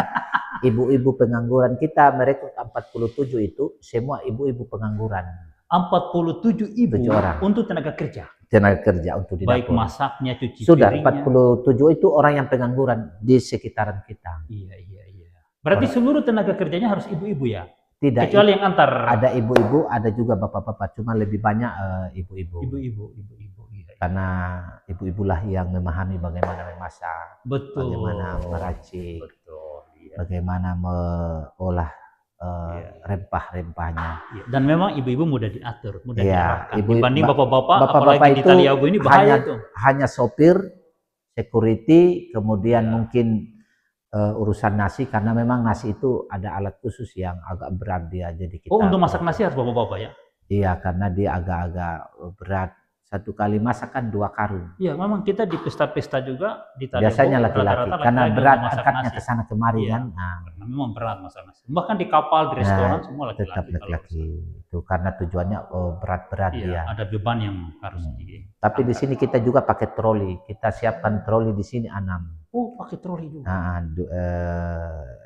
Ibu-ibu pengangguran kita merekrut 47 itu semua ibu-ibu pengangguran. 47 ibu 7 orang. untuk tenaga kerja. Tenaga kerja untuk di Baik dapur. masaknya, cuci Sudah piringnya. 47 itu orang yang pengangguran di sekitaran kita. Iya, iya, iya. Berarti seluruh tenaga kerjanya harus ibu-ibu ya? Tidak, Kecuali yang antar. ada ibu-ibu, ada juga bapak-bapak, cuma lebih banyak ibu-ibu. Ibu-ibu. Iya. Karena ibu-ibulah yang memahami bagaimana memasak, Betul. bagaimana meracik, Betul. Iya. bagaimana mengolah rempah-rempahnya. Iya. Dan memang ibu-ibu mudah diatur, mudah Iya, diarahkan. ibu- Dibanding ba- bapak-bapak, bapak-bapak apalagi di itu Taliabu ini bahaya tuh. hanya sopir, security, kemudian Iya. mungkin urusan nasi, karena memang nasi itu ada alat khusus yang agak berat dia, jadi kita. Oh, untuk masak nasi harus bapak-bapak ya? Iya, karena dia agak-agak berat. 1 kali masak kan 2 karung. Iya, memang kita di pesta-pesta juga di Taliabu Biasanya laki-laki, rata-rata karena laki-laki berat yang masak angkatnya nasi. ke sana kemari Iya. kan. Nah, Karena memang berat masak nasi. Bahkan di kapal, di restoran semua laki-laki. tetap kalau laki-laki. Itu karena tujuannya berat-berat Iya, dia. ada beban yang harus di. Tapi di sini kita juga pakai troli. Kita siapkan troli di sini 6. Oh, pakai troli juga. Nah,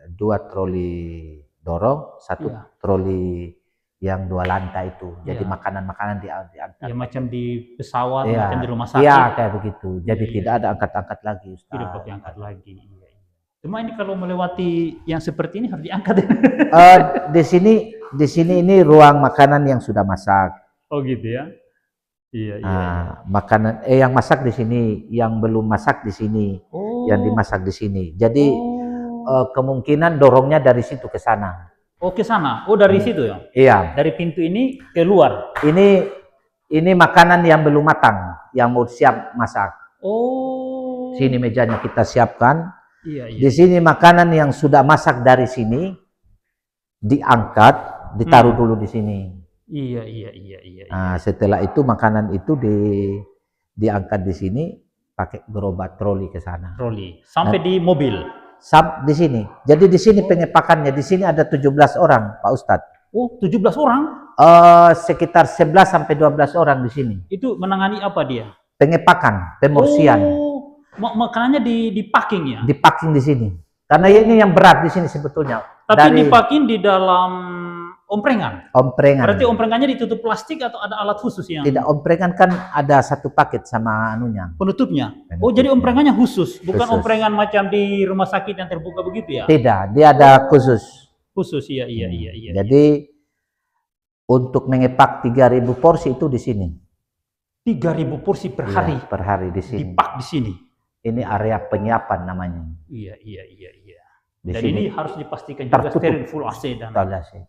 2 troli dorong, 1 Iya. troli yang 2 lantai itu. Jadi Iya. makanan-makanan diangkat. Ya macam di pesawat, Iya. macam di rumah sakit. Iya, kayak begitu. Jadi Iya, tidak ada angkat-angkat lagi, Ustaz. Tidak pakai angkat lagi. Iya, iya. Cuma ini kalau melewati yang seperti ini harus diangkat. Di sini ini ruang makanan yang sudah masak. Oh gitu ya? Iya, iya. Iya. Makanan yang masak di sini, yang belum masak di sini, Oh. yang dimasak di sini. Jadi Oh. kemungkinan dorongnya dari situ ke sana. Oh, ke sana. Oh, dari situ ya? Iya. Dari pintu ini keluar. Ini makanan yang belum matang, yang mau siap masak. Oh. Sini mejanya kita siapkan. Iya, iya. Di sini makanan yang sudah masak dari sini diangkat, ditaruh dulu di sini. Iya, iya, iya, iya. Nah, setelah itu makanan itu diangkat di sini pakai gerobak troli ke sana. Troli. Sampai di mobil. Di sini. Jadi di sini pengepakannya, di sini ada 17 orang, Pak Ustadz. Oh, 17 orang? Sekitar 11 sampai 12 orang di sini. Itu menangani apa dia? Pengepakan, pemorsian. Oh, makanannya di packing ya? Di packing di sini. Karena ini yang berat di sini sebetulnya. Tapi di packing di dalam omprengan. Omprengan. Berarti omprengannya ditutup plastik atau ada alat khusus yang Tidak, omprengan kan ada 1 paket sama anunya. penutupnya? Oh, Penutupnya. jadi omprengannya khusus, bukan Khusus. omprengan macam di rumah sakit yang terbuka begitu ya? Tidak, dia ada khusus. Khusus, iya, iya, iya, iya. Jadi untuk mengepak 3.000 porsi itu di sini. 3.000 porsi per hari Iya, per hari di sini. dipak di sini. Ini area penyiapan namanya. Iya, iya, iya, iya. Di Dan sini ini harus dipastikan juga tertutup. steril, full AC dan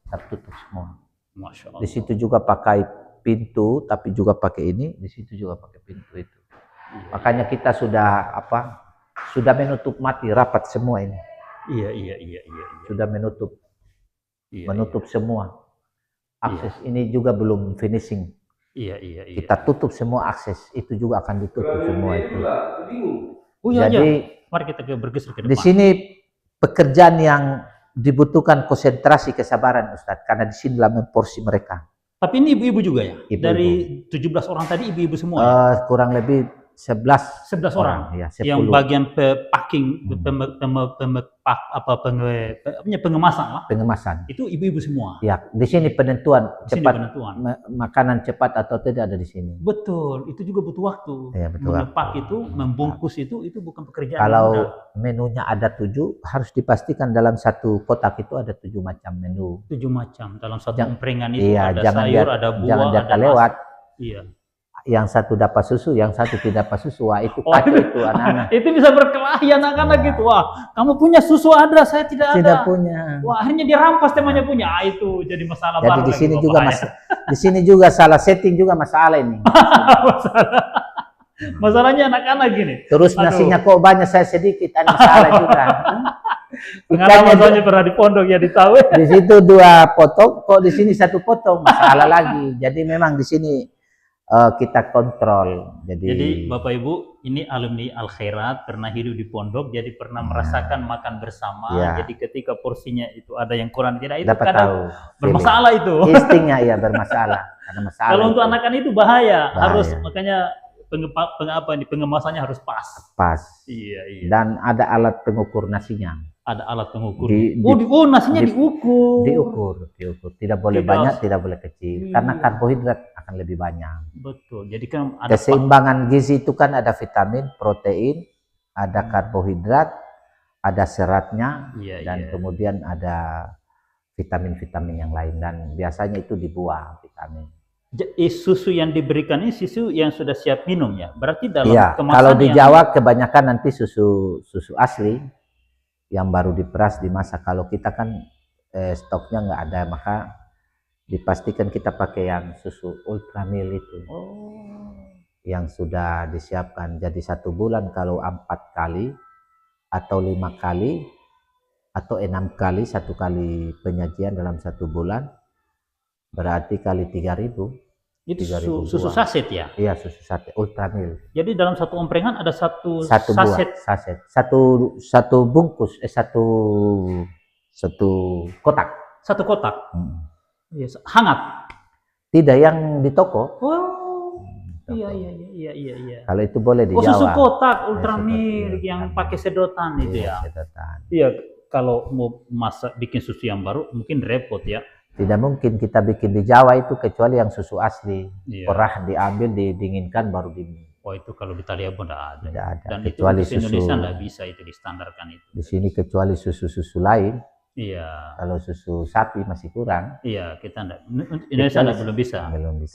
tertutup semua. Masya Allah. Di situ juga pakai pintu, tapi juga pakai ini. Di situ juga pakai pintu itu. Iya, Makanya kita sudah menutup mati rapat semua ini. iya, iya, iya, iya. Sudah menutup Iya, semua. Akses ini juga belum finishing. Iya, iya, iya. Kita tutup semua akses. Itu juga akan ditutup semua itu. Oh iya, Jadi iya. Mari kita bergeser ke di depan. sini pekerjaan yang dibutuhkan konsentrasi kesabaran, Ustadz, karena di sini dalam porsi mereka. Tapi ini ibu-ibu juga ya? Ibu-ibu. Dari 17 orang tadi ibu-ibu semua ya? Kurang lebih 11 orang. Ya, Yang 10. bagian packing, pengemasan lah. Pengemasan. Itu ibu-ibu semua. Ya, di sini penentuan Di sini cepat penentuan. makanan cepat atau tidak ada di sini. Betul, itu juga butuh waktu. Ya, betul. Mengepak itu, membungkus itu bukan pekerjaan Kalau yang mudah. menunya ada 7, harus dipastikan dalam satu kotak itu ada 7 macam menu. 7 macam dalam satu emprengan itu. Iya, ada sayur, ada buah, ada lewat. Iya. Yang satu dapat susu, yang satu tidak dapat susu. Wah, itu kacau itu anak-anak. Itu bisa berkelahi anak-anak gitu. Wah, kamu punya susu ada, saya tidak ada. Tidak punya. Wah, akhirnya dirampas temannya punya. Itu jadi masalah Jadi baru. di sini juga di sini juga salah setting juga masalah ini. Masalahnya anak-anak gini. Terus nasinya kok banyak, saya sedikit, ada masalah juga. Pengalaman soalnya pernah di pondok ya, ditahu. Di situ 2 potong, kok di sini 1 potong, masalah lagi. Jadi memang di sini kita kontrol. Jadi Bapak Ibu, ini alumni Al Khairat, pernah hidup di pondok, jadi pernah merasakan makan bersama. Ya. Jadi ketika porsinya itu ada yang kurang tidak, itu dapat kadang tahu bermasalah itu. instingnya ya bermasalah. Ada masalah. Kalau untuk anak-anak itu bahaya. Harus Bahaya. makanya pengemasannya harus pas. Pas. Iya. Dan ada alat pengukur nasinya. Ada alat pengukur. diukur. Nasinya diukur. Tidak boleh banyak, tidak boleh kecil. Karena karbohidrat akan lebih banyak. Betul. Jadi kan ada keseimbangan gizi itu kan ada vitamin, protein, ada karbohidrat, ada seratnya, dan kemudian ada vitamin-vitamin yang lain. Dan biasanya itu di buah vitamin. Susu yang diberikan ini susu yang sudah siap minum ya. Berarti dalam kemasan kalau di Jawa kebanyakan nanti susu asli yang baru diperas dimasak. Kalau kita kan stoknya nggak ada, maka dipastikan kita pakai yang susu ultramil itu. Yang sudah disiapkan. Jadi 1 bulan kalau 4 kali atau 5 kali atau 6 kali, 1 kali penyajian dalam 1 bulan, berarti kali 3.000. Itu susu saset ya? Iya, susu saset ultramil. Jadi dalam satu emprengan ada satu saset. Satu bungkus, satu kotak. Satu kotak. Hangat. Tidak yang di toko. Iya. Kalau itu boleh di Jawa. Susu kotak ultramil yang pakai sedotan itu ya. Sedotan. Iya, kalau mau masak bikin susu yang baru mungkin repot ya. Tidak mungkin kita bikin di Jawa itu kecuali yang susu asli. Iya. Perah diambil, didinginkan baru diminum. Oh, itu kalau di Italia pun tidak ada. Tidak ada. Dan kecuali itu di Indonesia tidak bisa itu distandarkan itu. Di sini kecuali susu-susu lain. Iya. Kalau susu sapi masih kurang. Iya, kita tidak. Indonesia belum bisa.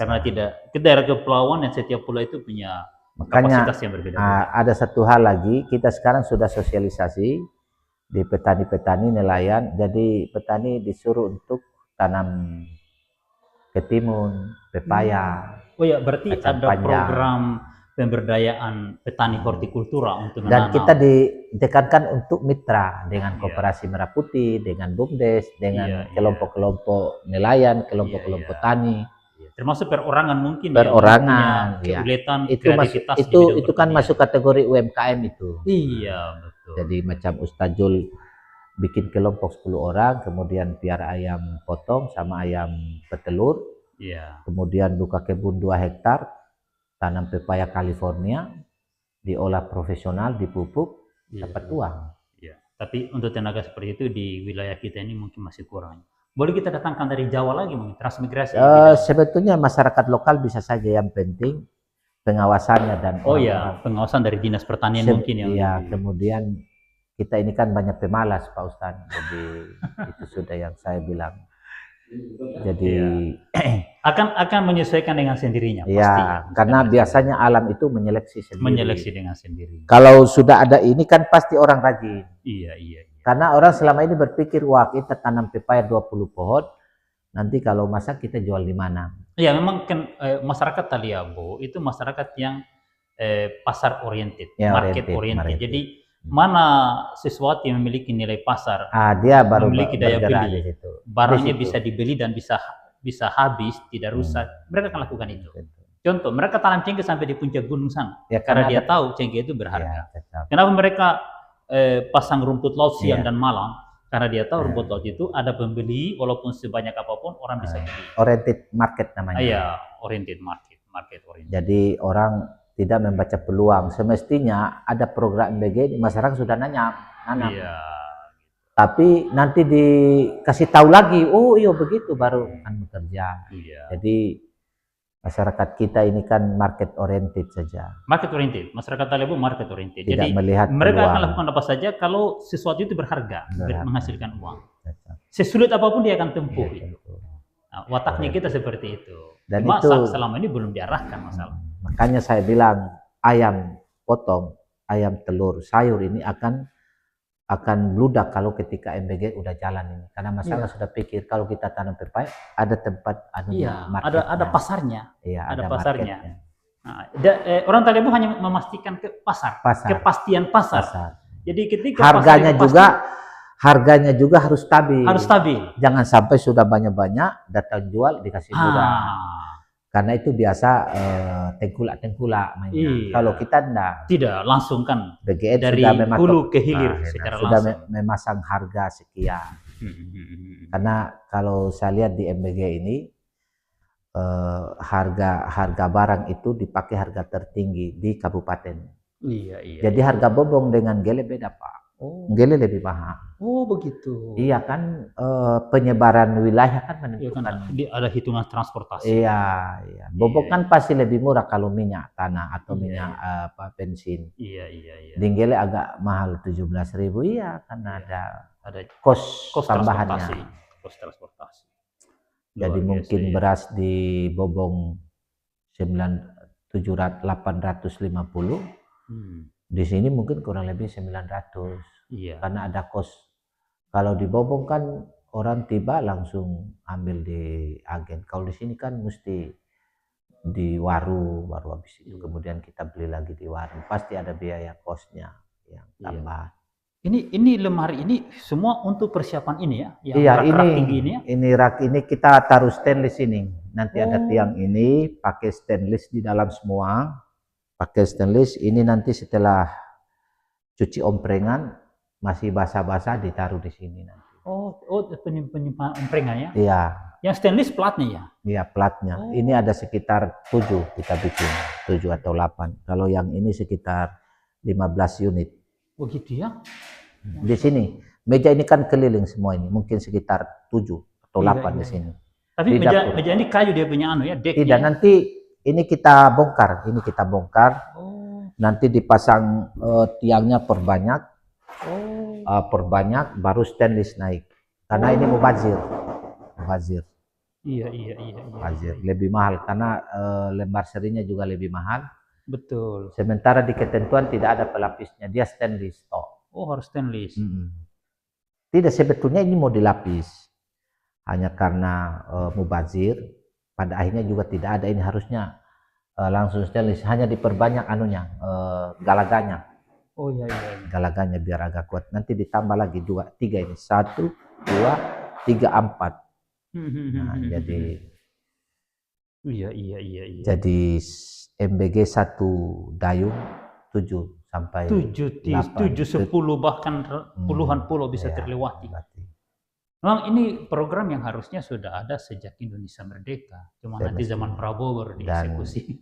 Karena tidak. Kita daerah kepulauan yang setiap pulau itu punya kapasitas yang berbeda. Ada satu hal lagi, kita sekarang sudah sosialisasi di petani-petani nelayan. Jadi petani disuruh untuk tanam ketimun, pepaya. Oh ya, berarti ada program pemberdayaan petani hortikultura untuk menanam. Dan kita ditekankan untuk mitra dengan Koperasi Merah Putih, dengan BUMDes, dengan kelompok-kelompok nelayan, kelompok-kelompok tani. Termasuk perorangan mungkin. Perorangan, ya. Itu kan masuk kategori UMKM itu. Iya, betul. Jadi macam Ustazul bikin kelompok 10 orang, kemudian piara ayam potong sama ayam petelur. Iya. Kemudian buka kebun 2 hektar, tanam pepaya California, diolah profesional, dipupuk, dapat uang. Iya. Tapi untuk tenaga seperti itu di wilayah kita ini mungkin masih kurang. Boleh kita datangkan dari Jawa lagi mungkin, transmigrasi? Sebetulnya masyarakat lokal bisa saja, yang penting pengawasannya dan pengawasan dari Dinas Pertanian mungkin yang. Iya, kemudian kita ini kan banyak pemalas Pak Ustadz, jadi itu sudah yang saya bilang. Jadi akan menyesuaikan dengan sendirinya. Ya, karena biasanya alam itu menyeleksi sendiri. Menyeleksi dengan sendiri. Kalau sudah ada ini kan pasti orang rajin. Iya. Karena orang selama ini berpikir, wah kita tanam pepaya 20 pohon, nanti kalau masak kita jual di mana? Iya, memang kan masyarakat Taliabo itu masyarakat yang pasar oriented, market oriented. Jadi mana sesuatu yang memiliki nilai pasar, dia baru memiliki daya beli, di situ. Barangnya bisa dibeli dan bisa habis, tidak rusak. Mereka akan lakukan itu. Contoh, mereka tanam cengkeh sampai di puncak gunung sana, karena dia tahu cengkeh itu berharga. Kenapa mereka pasang rumput laut siang dan malam? Karena dia tahu rumput laut itu ada pembeli, walaupun sebanyak apapun orang bisa beli. Oriented market namanya. Iya, oriented market oriented. Jadi orang tidak membaca peluang. Semestinya ada program MBG, masyarakat sudah nanam. Iya. Tapi nanti dikasih tahu lagi, oh iya begitu baru akan bekerja. Iya. Jadi masyarakat kita ini kan market oriented saja. Market oriented, masyarakat Talebo market oriented. Tidak Jadi melihat mereka peluang. akan lakukan apa saja kalau sesuatu itu berharga, menghasilkan uang. Betul. Sesulit apapun dia akan tempuh Iya, itu. Nah, wataknya kita seperti itu. Dan Cuma itu selama ini belum diarahkan masalah. Makanya saya bilang ayam potong, ayam telur, sayur ini akan bludak kalau ketika MBG udah jalan ini. Karena masalah sudah pikir kalau kita tanam pepaya ada tempat ada pasarnya. Iya, ada pasarnya. Nah, orang Talebo hanya memastikan ke pasar. Kepastian pasar. Jadi ketika harganya juga harus stabil. Harus stabil. Jangan sampai sudah banyak-banyak datang jual dikasih murah. Karena itu biasa tengkulak mainnya. Iya. Kalau kita tidak langsung kan BGN dari hulu ke hilir secara sudah langsung. memasang harga sekian. Karena kalau saya lihat di MBG ini harga barang itu dipakai harga tertinggi di kabupaten. Iya. Jadi harga bobong dengan gele beda, Pak. Gele lebih mahal. Oh begitu. Iya kan, penyebaran wilayah kan menentukan. Iya, kan, ada hitungan transportasi. Iya. Bobong kan pasti lebih murah kalau minyak tanah atau minyak bensin. Iya. Dinggele agak mahal 17.000, iya karena ada kos tambahannya. Kos transportasi. Jadi mungkin beras di Bobong 850. Di sini mungkin kurang lebih 900. Iya. Karena ada kos. Kalau di Bobong kan orang tiba langsung ambil di agen. Kalau di sini kan mesti di baru habis itu kemudian kita beli lagi di warung. Pasti ada biaya kosnya yang tambah. Ini lemari ini semua untuk persiapan ini ya? Yang rak tinggi ini ya? Ini rak ini kita taruh stainless ini. Nanti ada tiang ini pakai stainless di dalam semua. Pakai stainless ini nanti setelah cuci omprengan masih basah-basah ditaruh di sini nanti. Oh penyimpanan omprengan ya? Iya. Yang stainless platnya ya? Iya platnya. Ini ada sekitar 7 kita bikin, 7 atau 8. Kalau yang ini sekitar 15 unit. Oh gitu ya? Di sini meja ini kan keliling semua ini, mungkin sekitar 7 atau 8 di sini. Tapi meja ini kayu dia punya deck. Tidak, nanti ini kita bongkar, nanti dipasang tiangnya perbanyak, baru stainless naik. Karena ini mubazir. Iya. Lebih mahal karena lembar serinya juga lebih mahal. Betul. Sementara di ketentuan tidak ada pelapisnya, dia stainless. Oh harus stainless. Tidak, sebetulnya ini mau dilapis, hanya karena mubazir. Pada akhirnya juga tidak ada, ini harusnya langsung stainless, hanya diperbanyak galaganya. Oh iya. Galaganya biar agak kuat. Nanti ditambah lagi 2, 3 ini. 1, 2, 3, 4. Nah, jadi iya. Jadi MBG 1 dayung 7 sampai 7, 10 bahkan puluhan pulau bisa terlewati. Memang ini program yang harusnya sudah ada sejak Indonesia merdeka, cuma nanti zaman Prabowo baru dieksekusi.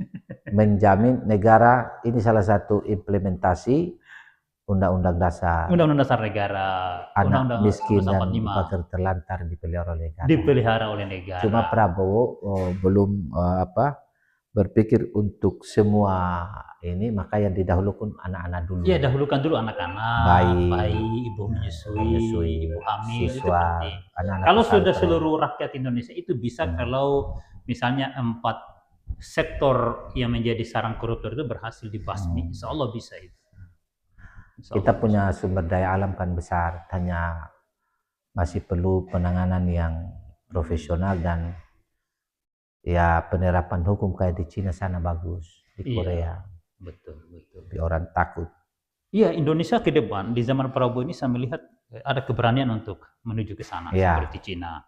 Menjamin negara, ini salah satu implementasi Undang-Undang Dasar. Undang-Undang Dasar Negara. Anak miskin dan fakir terlantar dipelihara oleh negara. Cuma Prabowo belum berpikir untuk semua ini, maka yang didahulukan anak-anak dulu. Iya, dahulukan dulu anak-anak, bayi, ibu menyusui, ibu hamil, siswa, itu penting. Kalau sudah seluruh rakyat Indonesia itu bisa, kalau misalnya 4 sektor yang menjadi sarang koruptor itu berhasil dibasmi, insya Allah bisa itu. Kita punya sumber daya alam kan besar, hanya masih perlu penanganan yang profesional dan ya penerapan hukum kayak di Cina sana bagus, di Korea. Betul. Orang takut. Iya, Indonesia ke depan di zaman Prabowo ini saya melihat ada keberanian untuk menuju ke sana seperti Cina.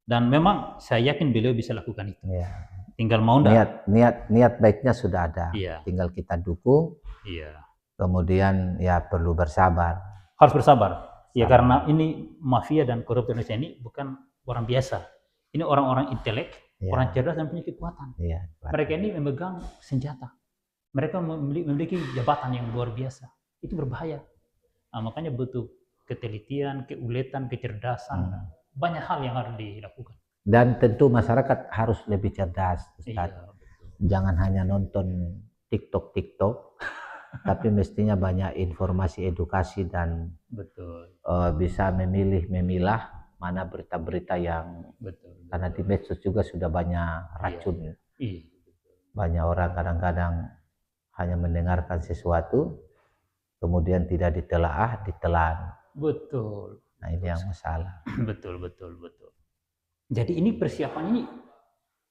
Dan memang saya yakin beliau bisa lakukan itu. Iya. Tinggal mau enggak. Niat baiknya sudah ada. Iya. Tinggal kita dukung. Iya. Kemudian ya perlu bersabar. Harus bersabar. Ya karena ini mafia dan koruptor Indonesia ini bukan orang biasa. Ini orang-orang intelek. Orang cerdas dan punya kekuatan. Iya, mereka ini memegang senjata. mereka memiliki jabatan yang luar biasa. Itu berbahaya. Nah, makanya butuh ketelitian, keuletan, kecerdasan, banyak hal yang harus dilakukan. Dan tentu masyarakat harus lebih cerdas, Ustaz. Iya, jangan hanya nonton TikTok, tapi mestinya banyak informasi edukasi dan betul. Bisa memilah mana berita-berita yang karena di medsos juga sudah banyak racun. Iya. Banyak orang kadang-kadang hanya mendengarkan sesuatu, kemudian tidak ditelaah, ditelan. Betul. Nah ini yang masalah. Betul. Jadi ini persiapan ini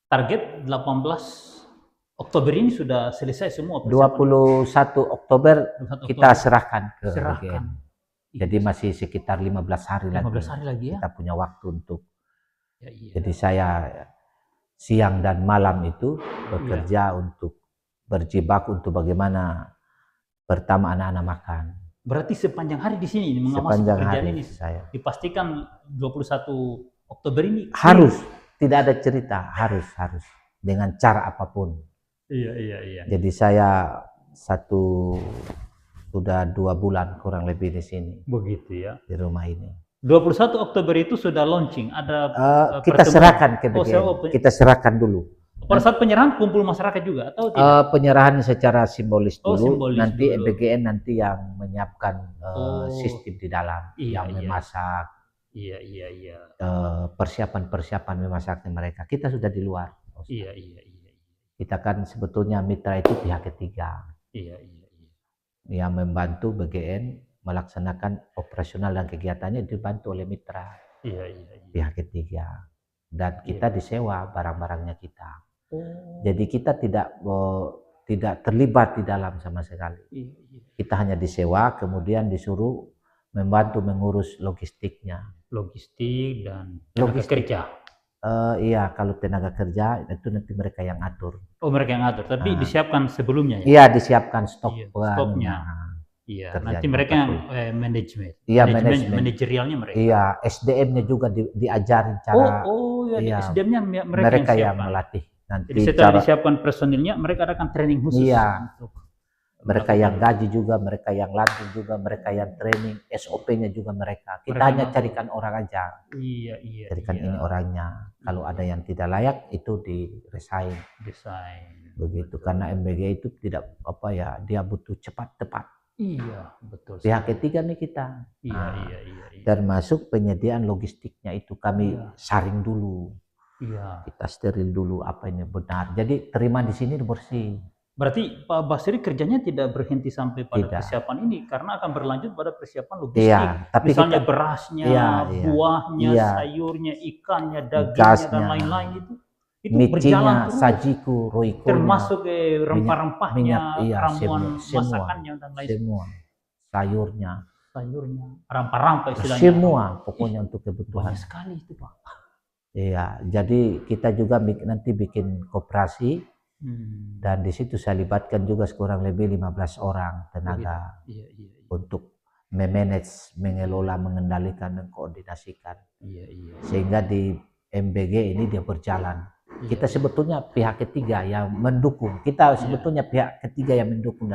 target 18 Oktober ini sudah selesai semua persiapan. 21 Oktober kita serahkan ke BGN. Jadi masih sekitar 15 hari lagi. 15 hari lagi ya. Kita punya waktu untuk. Jadi saya siang dan malam itu bekerja untuk berjibaku untuk bagaimana pertama anak-anak makan. Berarti sepanjang hari di sini mengawasi pekerjaan ini saya dipastikan 21 Oktober ini harus tidak ada cerita, harus dengan cara apapun. Iya. Jadi saya sudah 2 bulan kurang lebih di sini. Begitu ya. Di rumah ini. 21 Oktober itu sudah launching, ada kita serahkan ke BGN. Kita serahkan dulu. Pada saat penyerahan kumpul masyarakat juga atau tidak? Penyerahan secara simbolis dulu, simbolis nanti dulu. BGN nanti yang menyiapkan sistem di dalam, yang memasak. Iya. Persiapan memasaknya mereka. Kita sudah di luar. Iya. Kita kan sebetulnya mitra itu pihak ketiga. Iya. Yang membantu BGN melaksanakan operasional dan kegiatannya dibantu oleh mitra. Iya. Pihak ketiga. Dan kita disewa barang-barangnya kita. Jadi kita tidak terlibat di dalam sama sekali. Kita hanya disewa, kemudian disuruh membantu mengurus logistiknya. Logistik dan tenaga kerja. Iya, kalau tenaga kerja itu nanti mereka yang atur. Oh, mereka yang atur, tapi disiapkan sebelumnya ya? Iya, disiapkan stoknya. Iya, nanti mereka yang manajemen. Iya, manajerialnya mereka. Iya, SDM-nya juga diajarin cara. Iya, SDM-nya mereka yang melatih. Nanti jadi setelah disiapkan personilnya, mereka akan training khusus. Iya. Mereka yang gaji juga, mereka yang latih juga, mereka yang training, SOP-nya juga mereka. Kita hanya carikan orang aja. Iya. Carikan ini orangnya. Kalau ada yang tidak layak, itu di-resign. Begitu, karena MBG itu tidak dia butuh cepat, tepat. Iya, betul. Pihak ketiga nih kita. Iya. Termasuk penyediaan logistiknya itu kami saring dulu. Iya. Kita steril dulu apa ini benar. Jadi terima di sini bersih. Berarti Pak Basri kerjanya tidak berhenti sampai pada persiapan ini karena akan berlanjut pada persiapan logistik. Iya, tapi misalnya berasnya, buahnya, sayurnya, ikannya, dagingnya dan lain-lain itu berjalan terus. Sajiku, roiko, termasuk rempah-rempahnya, ramuan masakannya dan lain semua. Sayurnya, rempah-rempah istilahnya. Semua pokoknya untuk kebutuhan. Banyak sekali itu, Pak. Iya, jadi kita juga nanti bikin koperasi dan di situ saya libatkan juga kurang lebih 15 orang tenaga untuk memanage, mengelola, mengendalikan, mengkoordinasikan. Sehingga di MBG ini dia berjalan. Kita sebetulnya pihak ketiga yang mendukung. Kita sebetulnya pihak ketiga yang mendukung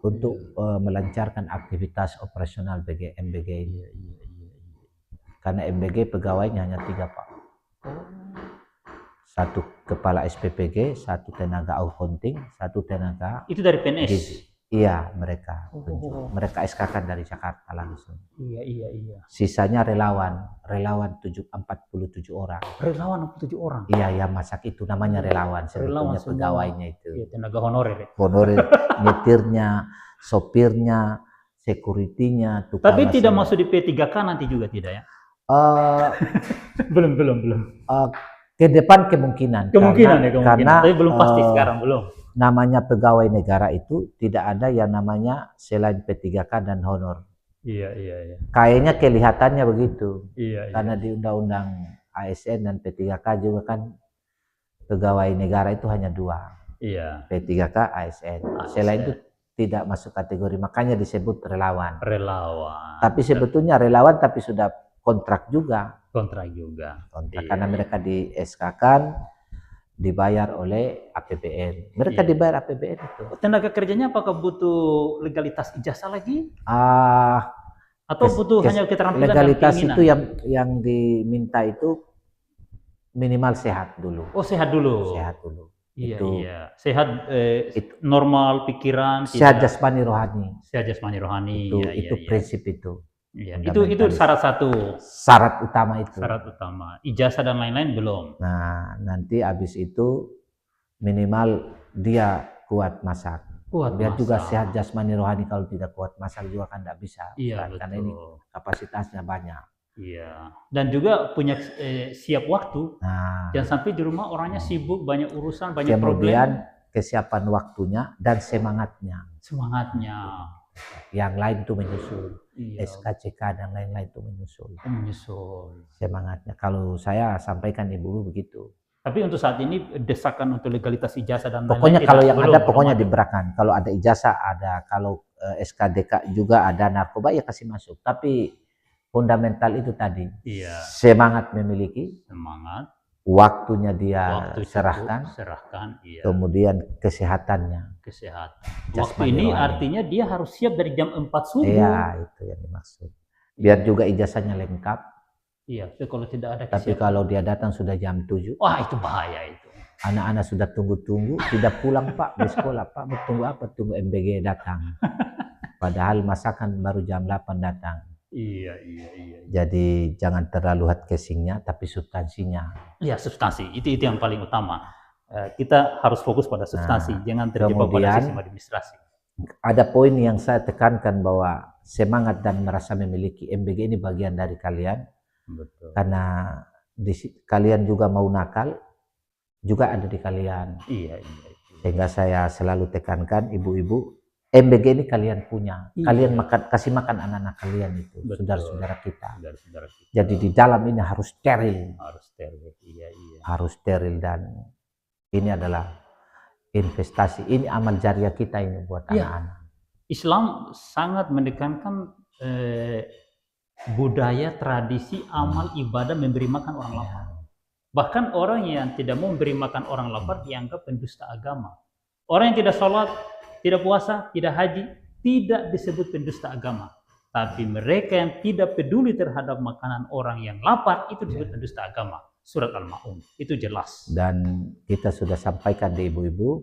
untuk melancarkan aktivitas operasional MBG ini. Karena MBG pegawainya hanya 3, Pak. 1 kepala SPPG, 1 tenaga accounting, 1 tenaga. Itu dari PNS? Iya, mereka. Mereka SK-kan dari Jakarta langsung. Iya. Sisanya relawan 47 orang. Relawan 47 orang? Iya, yang masak itu namanya relawan. Sebetulnya pegawainya itu. Iya, tenaga honorer ya? Honorer, nyetirnya, sopirnya, security-nya. Tapi tidak masuk di P3K nanti juga tidak ya? Belum. Ke depan kemungkinan. Karena tapi belum pasti sekarang, belum. Namanya pegawai negara itu tidak ada yang namanya selain P3K dan honor. Iya. Kayaknya kelihatannya begitu. Iya. Karena di undang-undang ASN dan P3K juga kan pegawai negara itu hanya 2. Iya. P3K, ASN. Selain itu tidak masuk kategori, makanya disebut relawan. Tapi sebetulnya relawan tapi sudah kontrak juga. Kontrak. Karena mereka di SK-kan dibayar oleh APBN. Mereka Iya. dibayar APBN itu. Tenaga kerjanya apakah butuh legalitas ijazah lagi? Ah, Atau butuh hanya keterampilan dan legalitas keinginan? itu yang diminta itu minimal sehat dulu. Oh, sehat dulu. Sehat dulu. Iya, Itu iya. Sehat normal pikiran, sehat tidak jasmani rohani. sehat jasmani rohani. Itu Iya, iya, iya. prinsip itu. Iya, itu syarat satu. Syarat utama itu. Syarat utama. Ijazah dan lain-lain belum. Nah, nanti habis itu minimal dia kuat masak. Kuat Dia masak. juga sehat jasmani rohani. Kalau tidak kuat masak juga kan tidak bisa. Iya, Karena betul. ini kapasitasnya banyak. Iya. Dan juga punya siap waktu. Nah, Jangan sampai di rumah orangnya sibuk, banyak urusan, banyak kemudian problem. kesiapan waktunya dan semangatnya. Semangatnya. Yang lain tuh menyusul. Iya. SKCK dan lain-lain tuh menyusul. Menyusul. Semangatnya. Kalau saya sampaikan ibu begitu. Tapi untuk saat ini desakan untuk legalitas ijazah dan pokoknya lain-lain kalau yang belum, ada pokoknya belum diberakan. Kalau ada ijazah ada, kalau SKDK juga ada, narkoba ya kasih masuk. Tapi fundamental itu tadi. Iya. Semangat memiliki. Semangat. Waktunya dia serahkan. Iya. Kemudian kesehatannya. Kesehatan. Waktu Jasmani ini rohani. Artinya dia harus siap dari jam 4 subuh. Iya, itu yang dimaksud. Biar juga ijazahnya lengkap. Iya, kalau tidak ada kesiapan. Tapi kalau dia datang sudah jam 7. Wah, itu bahaya itu. Anak-anak sudah tunggu-tunggu, tidak pulang Pak di sekolah. Pak mau tunggu apa? Tunggu MBG datang. Padahal masakan baru jam 8 datang. Iya. Jadi jangan terlalu hard casingnya, tapi substansinya. Iya, substansi. Itu yang paling utama. Kita harus fokus pada substansi, jangan terjebak pada sistem administrasi. Ada poin yang saya tekankan bahwa semangat dan merasa memiliki MBG ini bagian dari kalian. Betul. Karena kalian juga mau nakal, juga ada di kalian. Iya. Sehingga saya selalu tekankan ibu-ibu, MBG ini kalian punya. Iya. Kalian kasih makan anak-anak kalian itu, saudara-saudara kita. Jadi di dalam ini harus steril. Iya. Harus steril dan ini adalah investasi. Ini amal jariah kita ini buat anak-anak. Islam sangat menekankan budaya, tradisi, amal, ibadah memberi makan orang lapar. Bahkan orang yang tidak mau memberi makan orang lapar dianggap pendusta agama. Orang yang tidak sholat, tidak puasa, tidak haji, tidak disebut pendusta agama. Tapi mereka yang tidak peduli terhadap makanan orang yang lapar, itu disebut pendusta agama. Surat Al-Ma'un, itu jelas. Dan kita sudah sampaikan di ibu-ibu,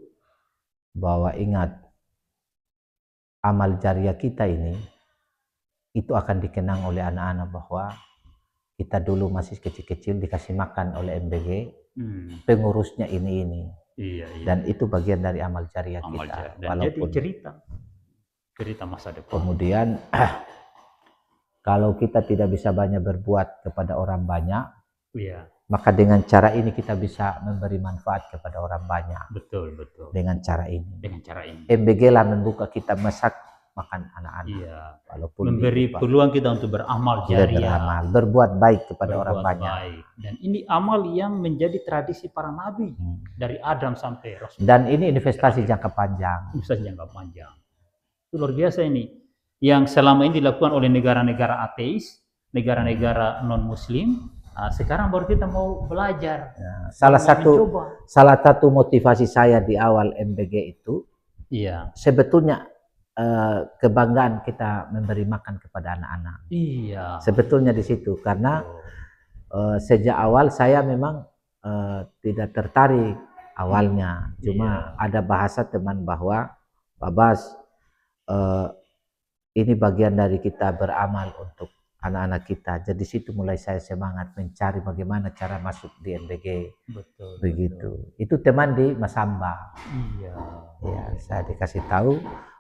bahwa ingat, amal jariah kita ini, itu akan dikenang oleh anak-anak bahwa kita dulu masih kecil-kecil dikasih makan oleh MBG, pengurusnya ini. Iya. Dan itu bagian dari amal jariah kita. Dan walaupun jadi cerita masa depan. Kemudian kalau kita tidak bisa banyak berbuat kepada orang banyak, maka dengan cara ini kita bisa memberi manfaat kepada orang banyak. Betul. Dengan cara ini. MBG lah membuka kita masak makan anak-anak. Iya. Walaupun memberi peluang kita untuk beramal jariah. Berbuat baik kepada orang banyak. Dan ini amal yang menjadi tradisi para nabi dari Adam sampai Rasul. Dan ini investasi jangka panjang. Investasi jangka panjang. Itu luar biasa ini. Yang selama ini dilakukan oleh negara-negara ateis, negara-negara non-muslim. Nah, sekarang baru kita mau belajar. Salah satu motivasi saya di awal MBG itu, sebetulnya kebanggaan kita memberi makan kepada anak-anak. Iya. Sebetulnya di situ karena sejak awal saya memang tidak tertarik awalnya. Cuma ada bahasa teman bahwa Pak Bas, ini bagian dari kita beramal untuk anak-anak kita. Jadi situ mulai saya semangat mencari bagaimana cara masuk di MBG. Betul. Begitu. Itu teman di Masamba. Iya. Ya, saya dikasih tahu.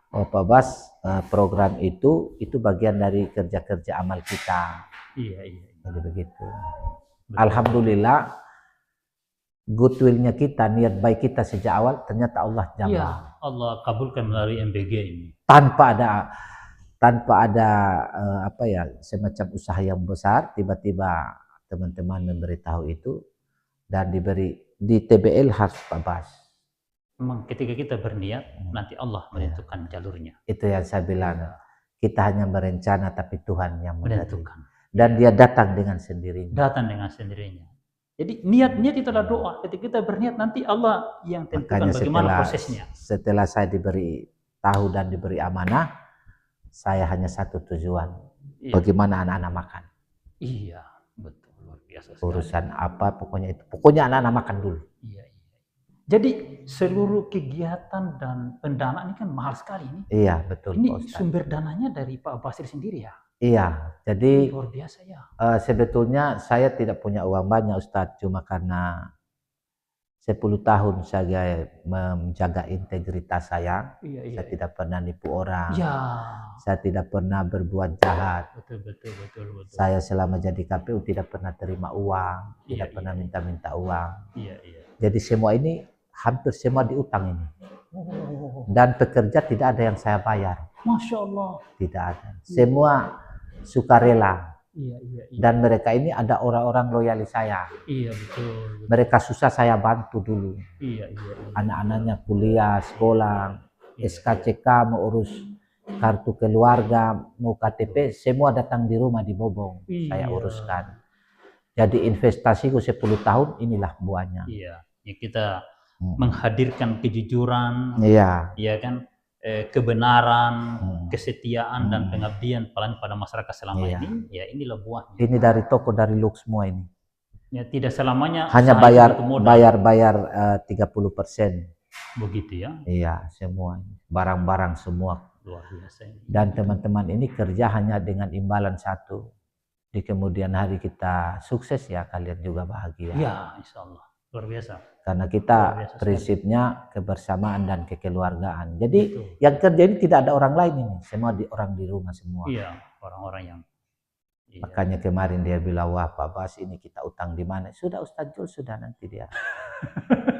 Pak Bas, program itu bagian dari kerja-kerja amal kita. Iya. Jadi begitu. Betul. Alhamdulillah, goodwill-nya kita, niat baik kita sejak awal, ternyata Allah jawab. Iya, Allah kabulkan melalui MBG ini. Tanpa ada semacam usaha yang besar, tiba-tiba teman-teman memberitahu itu dan diberi di TBL harus Pak Bas. Memang ketika kita berniat, nanti Allah menentukan jalurnya. Itu yang saya bilang. Kita hanya berencana, tapi Tuhan yang menentukan. menentukan. Dan dia datang dengan sendirinya. Datang dengan sendirinya. Jadi niat itu adalah doa. Ketika kita berniat, nanti Allah yang tentukan Makanya bagaimana prosesnya. setelah saya diberi tahu dan diberi amanah, saya hanya satu tujuan, bagaimana anak-anak makan. Iya, betul, luar biasa sekali. Urusan apa, pokoknya anak-anak makan dulu. Iya. Jadi seluruh kegiatan dan pendanaan ini kan mahal sekali ini. Iya, betul. Ini sumber dananya dari Pak Basir sendiri ya? Iya, jadi luar biasa ya. Sebetulnya saya tidak punya uang banyak Ustadz, cuma karena 10 tahun saya menjaga integritas saya. Saya tidak pernah nipu orang. Saya tidak pernah berbuat jahat. Betul. Saya selama jadi KPU tidak pernah terima uang, tidak pernah minta-minta uang. Jadi semua ini hampir semua diutang ini. Dan pekerja tidak ada yang saya bayar. Masya Allah. Tidak ada. Semua sukarela. Dan mereka ini ada orang-orang loyalis saya. Iya, betul. Mereka susah saya bantu dulu. Anak-anaknya kuliah, sekolah, SKCK, mau urus kartu keluarga, mau KTP, semua datang di rumah di Bobong. Saya uruskan. Jadi investasiku 10 tahun inilah buahnya. Iya, ya kita menghadirkan kejujuran. Iya kan? Kebenaran, kesetiaan dan pengabdian pada masyarakat selama ini, ya inilah buahnya. Ini dari toko, dari Lux semua ini. Ya tidak selamanya. Hanya bayar 30%. Begitu ya? Iya, semua barang-barang semua. Luar biasa ini. Dan teman-teman ini kerja hanya dengan imbalan satu. Di kemudian hari kita sukses ya, kalian juga bahagia. Ya, insya Allah. Luar biasa. Karena kita prinsipnya kebersamaan dan kekeluargaan. Jadi yang kerja ini tidak ada orang lain ini, semua orang di rumah semua. Iya, orang-orang yang. Makanya kemarin dia bilang, wah Pak Bas ini kita utang di mana? Sudah Ustadz Jul, sudah nanti dia.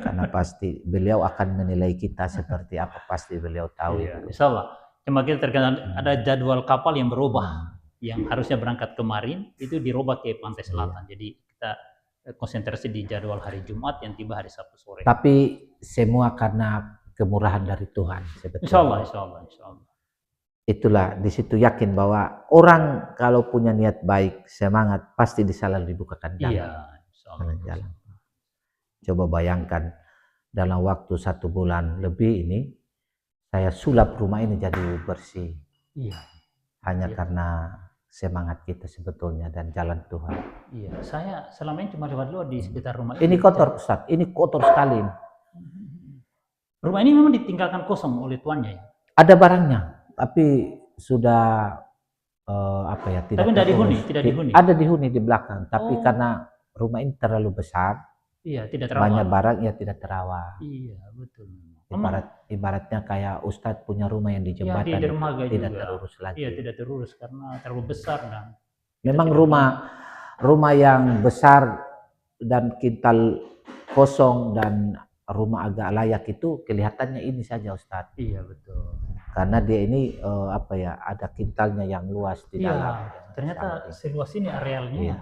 Karena pasti beliau akan menilai kita seperti apa, pasti beliau tahu. Insya Allah. Cuma kita terkadang ada jadwal kapal yang berubah. Yang harusnya berangkat kemarin, itu dirubah ke pantai selatan. Jadi kita konsentrasi di jadwal hari Jumat yang tiba hari Sabtu sore. Tapi semua karena kemurahan dari Tuhan sebetulnya. Insya Allah. Itulah di situ yakin bahwa orang kalau punya niat baik, semangat, pasti selalu dibukakan jalan. Iya, insya Allah. Jalan. Coba bayangkan dalam waktu 1 bulan lebih ini, saya sulap rumah ini jadi bersih. Iya. Hanya karena semangat kita sebetulnya dan jalan Tuhan. Iya, saya selama ini cuma lewat-lewat di sekitar rumah ini. Ini kotor Ustaz, ini kotor sekali. Rumah ini memang ditinggalkan kosong oleh tuannya ya? Ada barangnya, tapi sudah tidak. Tapi tidak dihuni. Ada dihuni di belakang, tapi karena rumah ini terlalu besar, tidak terawat. Banyak barang tidak terawat. Iya, betul. Ibaratnya kayak Ustadz punya rumah yang di jembatan, di dermaga tidak juga terurus lagi. Iya, tidak terurus karena terlalu besar dan memang rumah yang besar dan kintal kosong dan rumah agak layak itu kelihatannya ini saja Ustadz. Iya, betul. Karena dia ini ada kintalnya yang luas di dalam. Ternyata seluas ini arealnya. Iya.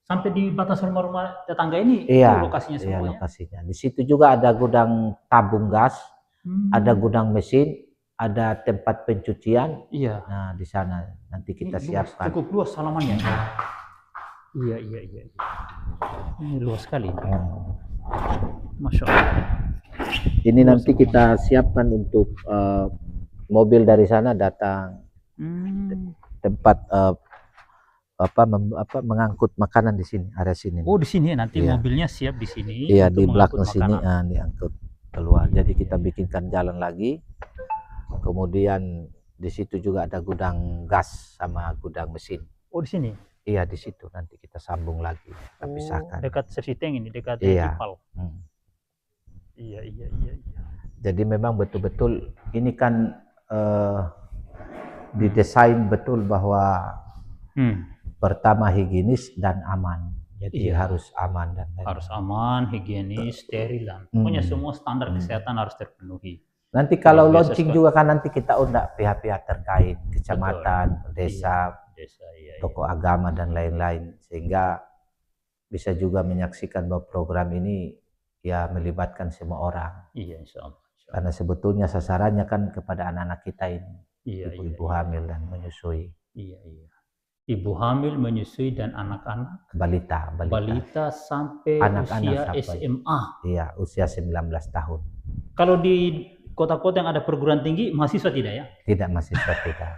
Sampai di batas rumah-rumah tetangga ini itu lokasinya semua. Iya, lokasinya. Di situ juga ada gudang tabung gas, ada gudang mesin, ada tempat pencucian. Iya. Nah, di sana nanti kita siapkan. Cukup luas halamannya. Iya. Ini luas sekali. Masya Allah. Ini nanti kita siapkan untuk mobil dari sana datang tempat mengangkut makanan di sini, area sini. Oh, di sini nanti mobilnya siap di sini. Iya, di belakang sini diangkut keluar. Jadi kita bikinkan jalan lagi. Kemudian di situ juga ada gudang gas sama gudang mesin. Oh, di sini. Iya, di situ nanti kita sambung lagi, kita pisahkan. Dekat Sersiteng ini, dekat Ipal. Iya. Jadi memang betul-betul ini kan didesain betul bahwa pertama higienis dan aman. Jadi harus aman dan lain-lain. Harus aman, higienis, steril dan pokoknya semua standar kesehatan harus terpenuhi. Nanti kalau launching juga kan nanti kita undang pihak-pihak terkait, kecamatan, desa, tokoh agama dan lain-lain, sehingga bisa juga menyaksikan bahwa program ini ya melibatkan semua orang. Iya, insya Allah. Karena sebetulnya sasarannya kan kepada anak-anak kita ini, ibu-ibu hamil dan menyusui. Iya. Ibu hamil, menyusui, dan anak-anak. Balita. Sampai Anak-anak usia sampai. SMA. Iya, usia 19 tahun. Kalau di kota-kota yang ada perguruan tinggi, mahasiswa tidak ya? Tidak, mahasiswa tidak.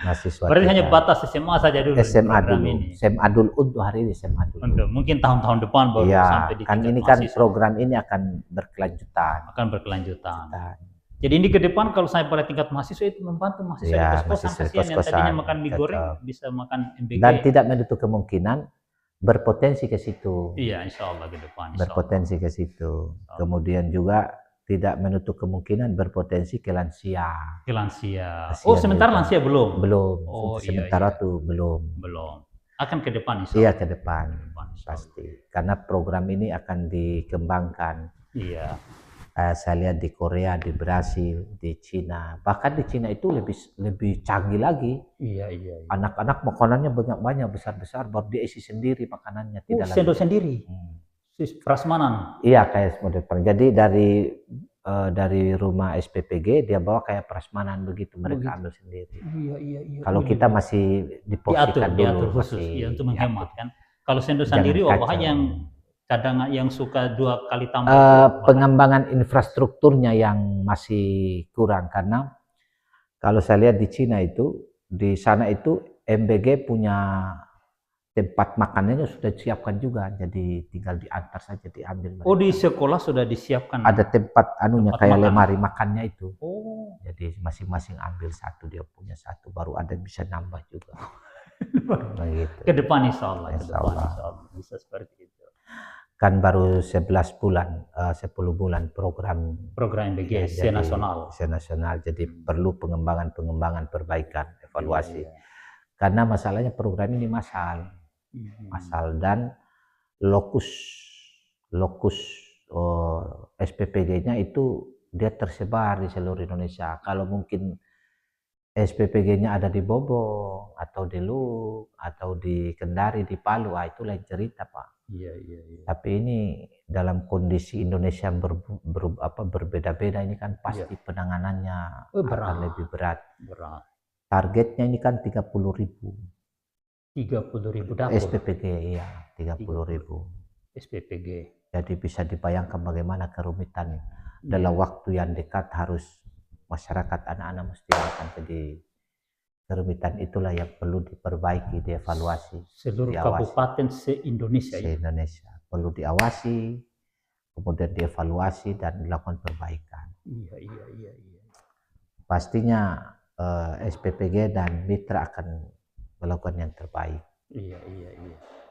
Mahasiswa Berarti tidak. hanya batas SMA saja dulu. SMA dulu. Ini. SMA dulu untuk hari ini SMA dulu. Untuk mungkin tahun-tahun depan baru ya, sampai di kan ini mahasiswa. Kan program ini akan berkelanjutan. Jadi ini ke depan kalau saya pada tingkat mahasiswa itu membantu mahasiswa di kos-kosan, kasihan yang tadinya makan mie goreng bisa makan MBG. Dan tidak menutup kemungkinan berpotensi ke situ. Iya, insya Allah ke depan. Berpotensi ke situ. Kemudian juga tidak menutup kemungkinan berpotensi ke lansia. Oh, sementara lansia belum? Belum. Sementara tuh belum. Akan ke depan insya Allah. Iya, ke depan. Pasti. Karena program ini akan dikembangkan. Iya. Saya lihat di Korea, di Brasil, di Cina. Bahkan di Cina itu lebih canggih lagi. Iya. Anak-anak makanannya banyak-banyak, besar-besar, baru dia isi sendiri makanannya. Tidak sendok sendiri? Prasmanan? Iya, kayak model. Jadi dari rumah SPPG, dia bawa kayak prasmanan begitu. Mereka ambil sendiri. Iya. Kalau kita masih diporsikan dulu. Diatur khusus, untuk menghemat kan. Kalau sendok sendiri, yang kadang yang suka 2 kali tambah. Pengembangan infrastrukturnya yang masih kurang, karena kalau saya lihat di Cina itu, di sana itu MBG punya tempat makanannya sudah disiapkan juga, jadi tinggal diantar saja, diambil. Oh, di sekolah sudah disiapkan? Ada tempat kayak lemari makannya itu. Oh. Jadi masing-masing ambil satu, dia punya satu, baru ada bisa nambah juga. Begitu. Ke depan insya Allah. Bisa seperti itu. Kan baru 11 bulan, 10 bulan program MBG senasional. Jadi perlu pengembangan, perbaikan, evaluasi. Karena masalahnya program ini massal dan lokus SPPG-nya itu dia tersebar di seluruh Indonesia. Kalau mungkin SPPG-nya ada di Bobong atau di Luwu atau di Kendari, di Palu, itu lain cerita, Pak. Iya. Tapi ini dalam kondisi Indonesia berbeda-beda, ini kan pasti penanganannya akan lebih berat. Targetnya ini kan 30.000. 30.000 dapur. SPPG, iya, 30.000. SPPG. Jadi bisa dibayangkan bagaimana kerumitan dalam waktu yang dekat harus masyarakat anak-anak mesti akan jadi kerumitan. Itulah yang perlu diperbaiki, dievaluasi. Seluruh kabupaten se-Indonesia. Se-Indonesia perlu diawasi, kemudian dievaluasi dan dilakukan perbaikan. Iya. Pastinya SPPG dan mitra akan melakukan yang terbaik. Iya.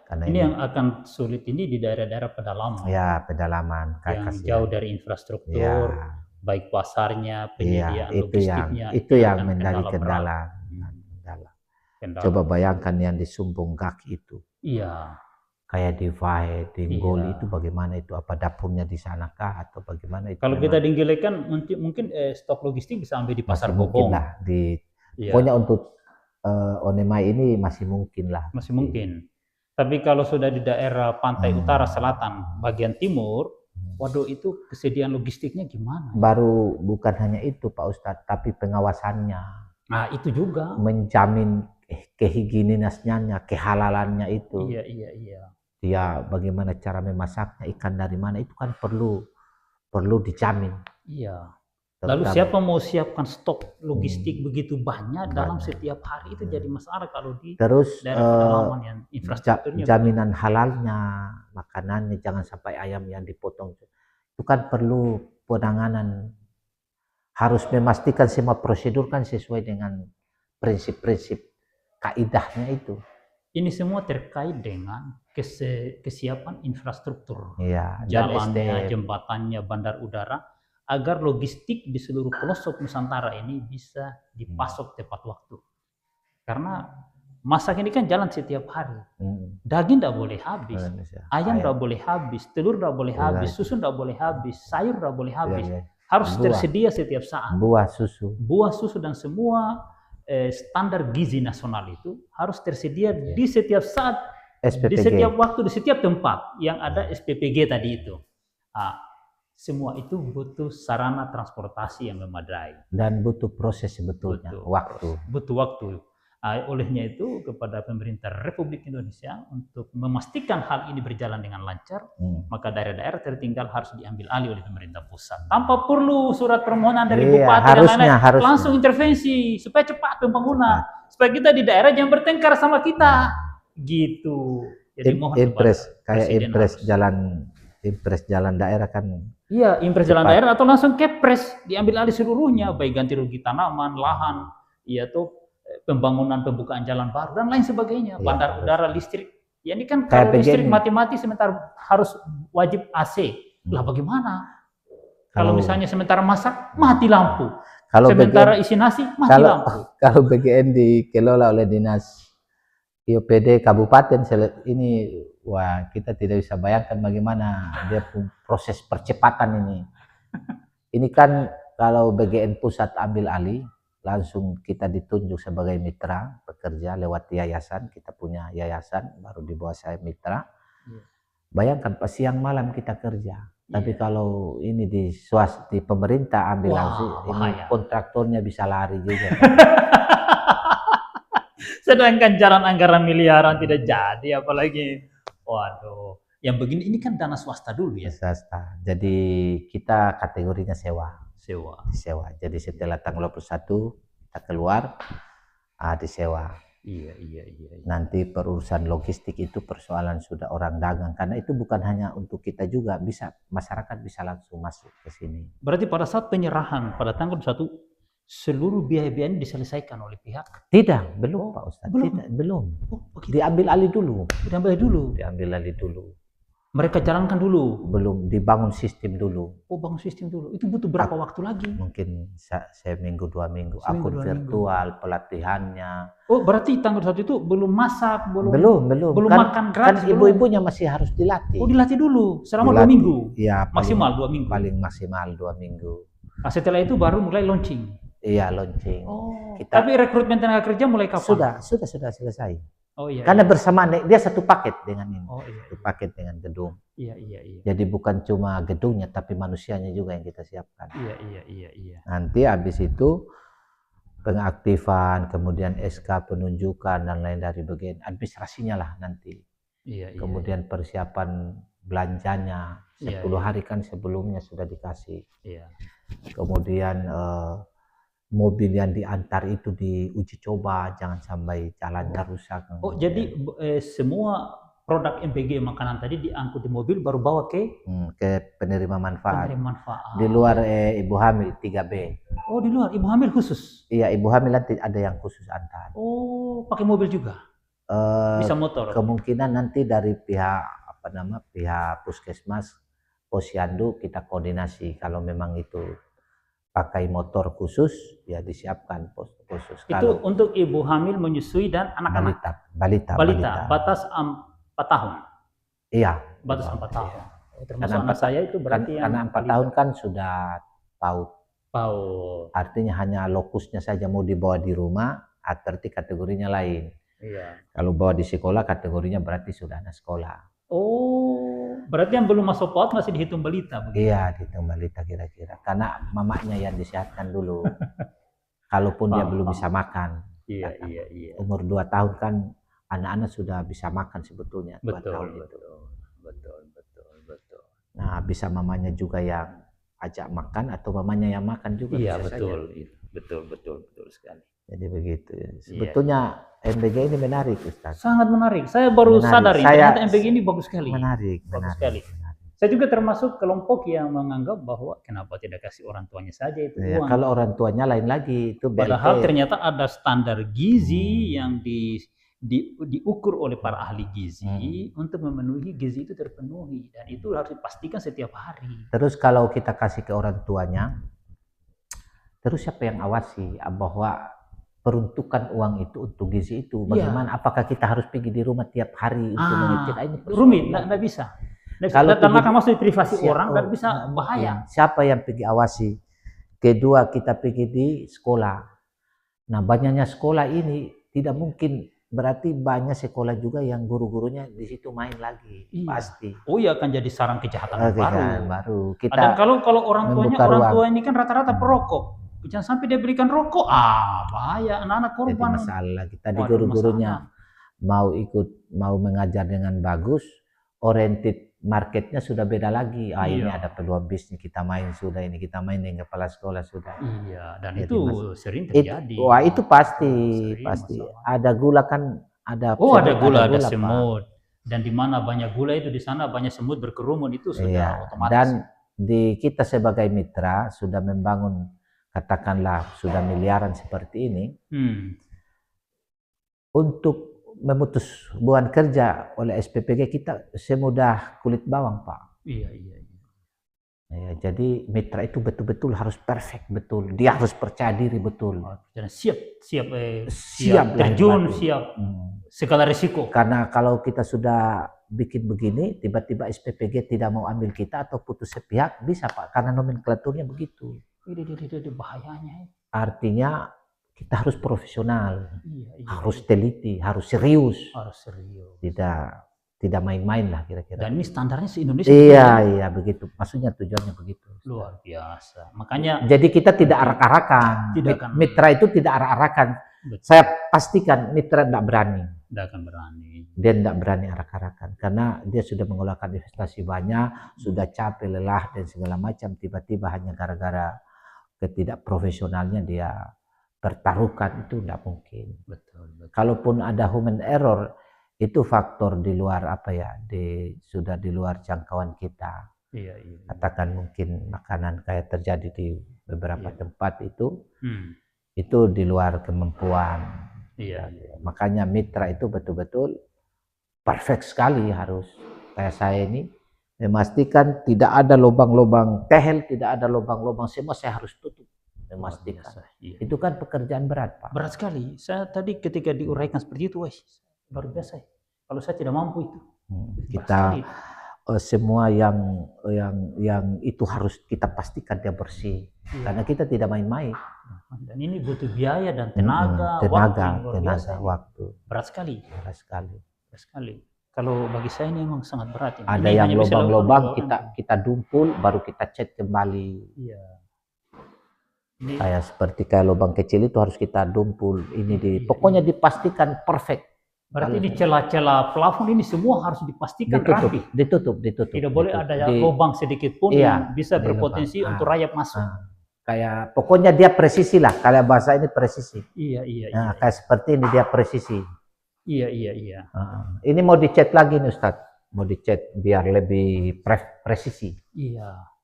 Karena ini yang akan sulit ini di daerah-daerah pedalaman. Ya, pedalaman. Yang jauh dari infrastruktur, baik pasarnya, penyediaan logistiknya. Itu yang menjadi kendala. Coba bayangkan yang di Sumbung Gaki itu. Iya. Kayak di Vahe, di Nggoli itu bagaimana itu? Apa dapurnya di sana kah atau bagaimana itu? Kalau kita di Nggoli kan mungkin stok logistik bisa ambil di pasar Bobong. Lah, pokoknya untuk Onemai ini masih mungkin lah. Masih mungkin. Tapi kalau sudah di daerah pantai utara, selatan, bagian timur, waduh itu kesediaan logistiknya gimana? Baru bukan hanya itu Pak Ustadz, tapi pengawasannya. Nah itu juga. Menjamin kehigienisannya, kehalalannya itu. Iya. Dia bagaimana cara memasaknya, ikan dari mana, itu kan perlu dijamin. Iya. Lalu siapa mau siapkan stok logistik begitu banyak dalam setiap hari, itu jadi masalah kalau di daerah pedalaman yang infrastrukturnya. Jaminan halalnya, makanannya, jangan sampai ayam yang dipotong. Itu kan perlu penanganan. Harus memastikan semua prosedur kan sesuai dengan prinsip-prinsip kaidahnya itu. Ini semua terkait dengan kesiapan infrastruktur. Iya, jalannya, jembatannya, bandar udara, agar logistik di seluruh pelosok Nusantara ini bisa dipasok tepat waktu. Karena masak ini kan jalan setiap hari. Daging tidak boleh habis, ayam tidak boleh habis, telur tidak boleh habis, susu tidak boleh habis, sayur tidak boleh habis. Harus tersedia setiap saat. Buah susu dan semua standar gizi nasional itu harus tersedia di setiap saat, SPPG. Di setiap waktu, di setiap tempat yang ada SPPG tadi itu. Semua itu butuh sarana transportasi yang memadai. Dan butuh proses sebetulnya, butuh waktu. Olehnya itu kepada pemerintah Republik Indonesia untuk memastikan hal ini berjalan dengan lancar, maka daerah-daerah tertinggal harus diambil alih oleh pemerintah pusat. Tanpa perlu surat permohonan dari bupati dan lain-lain, langsung intervensi supaya cepat pembangunan, supaya kita di daerah jangan bertengkar sama kita, gitu. Jadi mohon kayak impres jalan daerah kan. Iya, impres jalan daerah atau langsung kepres diambil alih seluruhnya, baik ganti rugi tanaman, lahan, iya tuh. Pembangunan pembukaan jalan baru dan lain sebagainya, bandar udara, listrik. Ya ini kan kalau listrik mati-mati sementara harus wajib AC. Lah bagaimana? Kalau misalnya sementara masak mati lampu. Kalau sementara isi nasi mati lampu. Kalau BGN dikelola oleh dinas IOPD kabupaten ini, wah kita tidak bisa bayangkan bagaimana dia proses percepatan ini. Ini kan kalau BGN pusat ambil alih, langsung kita ditunjuk sebagai mitra bekerja lewat yayasan. Kita punya yayasan baru di bawah saya mitra. Bayangkan pas siang malam kita kerja. Tapi kalau ini di pemerintah ambil langsung, ini kontraktornya bisa lari juga. Sedangkan jalan anggaran miliaran tidak jadi, apalagi waduh. Yang begini ini kan dana swasta dulu ya. Swasta. Jadi kita kategorinya sewa. Disewa. Jadi setelah tanggal 21 kita keluar, disewa. Iya. Nanti perurusan logistik itu persoalan sudah orang dagang, karena itu bukan hanya untuk kita juga, bisa masyarakat bisa langsung masuk ke sini. Berarti pada saat penyerahan pada tanggal 1 seluruh biaya-biaya ini diselesaikan oleh pihak? Tidak, belum Pak Ustadz. Belum. Diambil alih dulu. Diambil alih dulu. Mereka jalankan dulu? Belum, dibangun sistem dulu. Bangun sistem dulu. Itu butuh berapa waktu lagi? Mungkin seminggu, 2 minggu. Akun virtual, pelatihannya. Berarti tanggal 1 itu belum masak, belum makan gratis. Kan ibu-ibunya masih harus dilatih. Dilatih dulu selama 2 minggu? Iya. Maksimal 2 minggu? Paling maksimal 2 minggu. Nah, setelah itu baru mulai launching? Iya, launching. Tapi rekrutmen tenaga kerja mulai kapan? Sudah selesai. Iya. Karena bersamaan dia satu paket dengan ini. Satu paket dengan gedung. Iya. Jadi bukan cuma gedungnya, tapi manusianya juga yang kita siapkan. Iya. Nanti habis itu pengaktifan, kemudian SK penunjukan dan lain dari bagian administrasinya lah nanti. Kemudian persiapan belanjanya 10 hari kan sebelumnya sudah dikasih. Kemudian mobil yang diantar itu diuji coba, jangan sampai jalannya rusak. Jadi semua produk MPG makanan tadi diangkut di mobil baru bawa ke penerima manfaat. Di luar ibu hamil 3B. Di luar ibu hamil khusus? Iya, ibu hamil nanti ada yang khusus antar. Pakai mobil juga? Bisa motor? Kemungkinan nanti dari pihak pihak puskesmas, posyandu kita koordinasi kalau memang itu pakai motor khusus, ya disiapkan khusus. Itu untuk ibu hamil, menyusui dan anak-anak? Balita. Batas 4 tahun? Iya. Batas 4 tahun. Termasuk anak saya itu berarti karena 4 tahun kan sudah PAUD. Artinya hanya lokusnya saja mau dibawa di rumah, berarti kategorinya lain. Iya. Kalau bawa di sekolah kategorinya berarti sudah anak sekolah. Berarti yang belum masuk PAUD masih dihitung balita? Begitu? Iya, dihitung balita kira-kira. Karena mamanya yang disehatkan dulu. Kalaupun dia belum bisa makan. Iya. Umur 2 tahun kan anak-anak sudah bisa makan sebetulnya. Betul. Nah, bisa mamanya juga yang ajak makan atau mamanya yang makan juga. Iya, betul sekali. Jadi begitu. Sebetulnya MBG ini menarik, Ustaz. Sangat menarik. Saya baru sadar ternyata MBG ini bagus sekali. Menarik. Saya juga termasuk kelompok yang menganggap bahwa kenapa tidak kasih orang tuanya saja itu uang. Kalau orang tuanya lain lagi itu BLT. Padahal ternyata ada standar gizi yang diukur oleh para ahli gizi untuk memenuhi gizi itu terpenuhi, dan itu harus dipastikan setiap hari. Terus kalau kita kasih ke orang tuanya, terus siapa yang awasi bahwa peruntukan uang itu untuk gizi itu bagaimana? Apakah kita harus pergi di rumah tiap hari untuk mengecek? Ini rumit, nggak bisa. Kalau karena kan masuk privasi orang, nggak bisa, bahaya. Siapa yang pergi awasi? Kedua, kita pergi di sekolah. Nah, banyaknya sekolah ini tidak mungkin, berarti banyak sekolah juga yang guru-gurunya di situ main lagi. Pasti. Akan jadi sarang kejahatan baru. Kita dan kalau orang tua ini kan rata-rata perokok. Jangan sampai dia belikan rokok, bahaya anak-anak Jadi korban. masalah kita di Waduh, guru-gurunya masalah. mau mengajar dengan bagus, oriented marketnya sudah beda lagi. Ini Iya. ada peluang bisnis, kita main sudah, ini kita main dengan kepala sekolah sudah. Iya, dan Jadi itu sering terjadi. itu pasti Sering pasti. masalah. Ada gula kan, ada Oh, ada semut, gula, ada Pak. semut. Dan di mana banyak gula itu di sana banyak semut berkerumun, itu sudah Iya. otomatis. Dan di kita sebagai mitra sudah membangun, katakanlah sudah miliaran seperti ini, untuk memutus hubungan kerja oleh SPPG kita semudah kulit bawang, Pak. Iya. Ya, jadi mitra itu betul-betul harus perfect, betul. Dia harus percaya diri, betul. Dan siap terjun, siap segala risiko. Karena kalau kita sudah bikin begini, tiba-tiba SPPG tidak mau ambil kita atau putus sepihak, bisa Pak, karena nomenklaturnya begitu. Ini bahayanya. Artinya kita harus profesional, iya. harus teliti, harus serius. Tidak main-main lah kira-kira. Dan ini standarnya se-Indonesia. Iya, begitu. Maksudnya tujuannya begitu. Luar biasa. Makanya jadi kita tidak arak-arakan. Mitra itu tidak arak-arakan. Saya pastikan mitra tidak berani. Tidak akan berani. Dia tidak berani arak-arakan karena dia sudah mengeluarkan investasi banyak, sudah capek, lelah dan segala macam. Tiba-tiba hanya gara-gara ketidakprofesionalnya dia pertaruhkan, itu tidak mungkin. Betul. Kalaupun ada human error, itu faktor di luar sudah di luar jangkauan kita. Iya. Katakan mungkin makanan kayak terjadi di beberapa tempat itu di luar kemampuan. Iya. Makanya mitra itu betul-betul perfect sekali harus. Kayak saya ini memastikan tidak ada lubang-lubang tehel, tidak ada lubang-lubang, semua saya harus tutup. Memastikan. Itu kan pekerjaan berat, Pak. Berat sekali. Saya tadi ketika diuraikan seperti itu, luar biasa. Kalau saya tidak mampu itu. Kita semua yang itu harus kita pastikan dia bersih. Karena kita tidak main-main. Dan ini butuh biaya dan tenaga, waktu. Berat sekali. Kalau bagi saya ini memang sangat berat. Ada yang lubang-lubang kita dumpul, baru kita cat kembali. Iya. Kayak seperti lubang kecil itu harus kita dumpul. Pokoknya dipastikan perfect. Berarti di celah-celah plafon ini semua harus dipastikan rapi. Ditutup. Tidak boleh ada lubang sedikit pun yang bisa berpotensi untuk rayap masuk. Kayak pokoknya dia presisi lah. Kalau bahasa ini presisi. Iya. Kayak seperti ini dia presisi. Iya. Ini mau dicat lagi nih Ustadz. Mau dicat biar lebih presisi. Iya.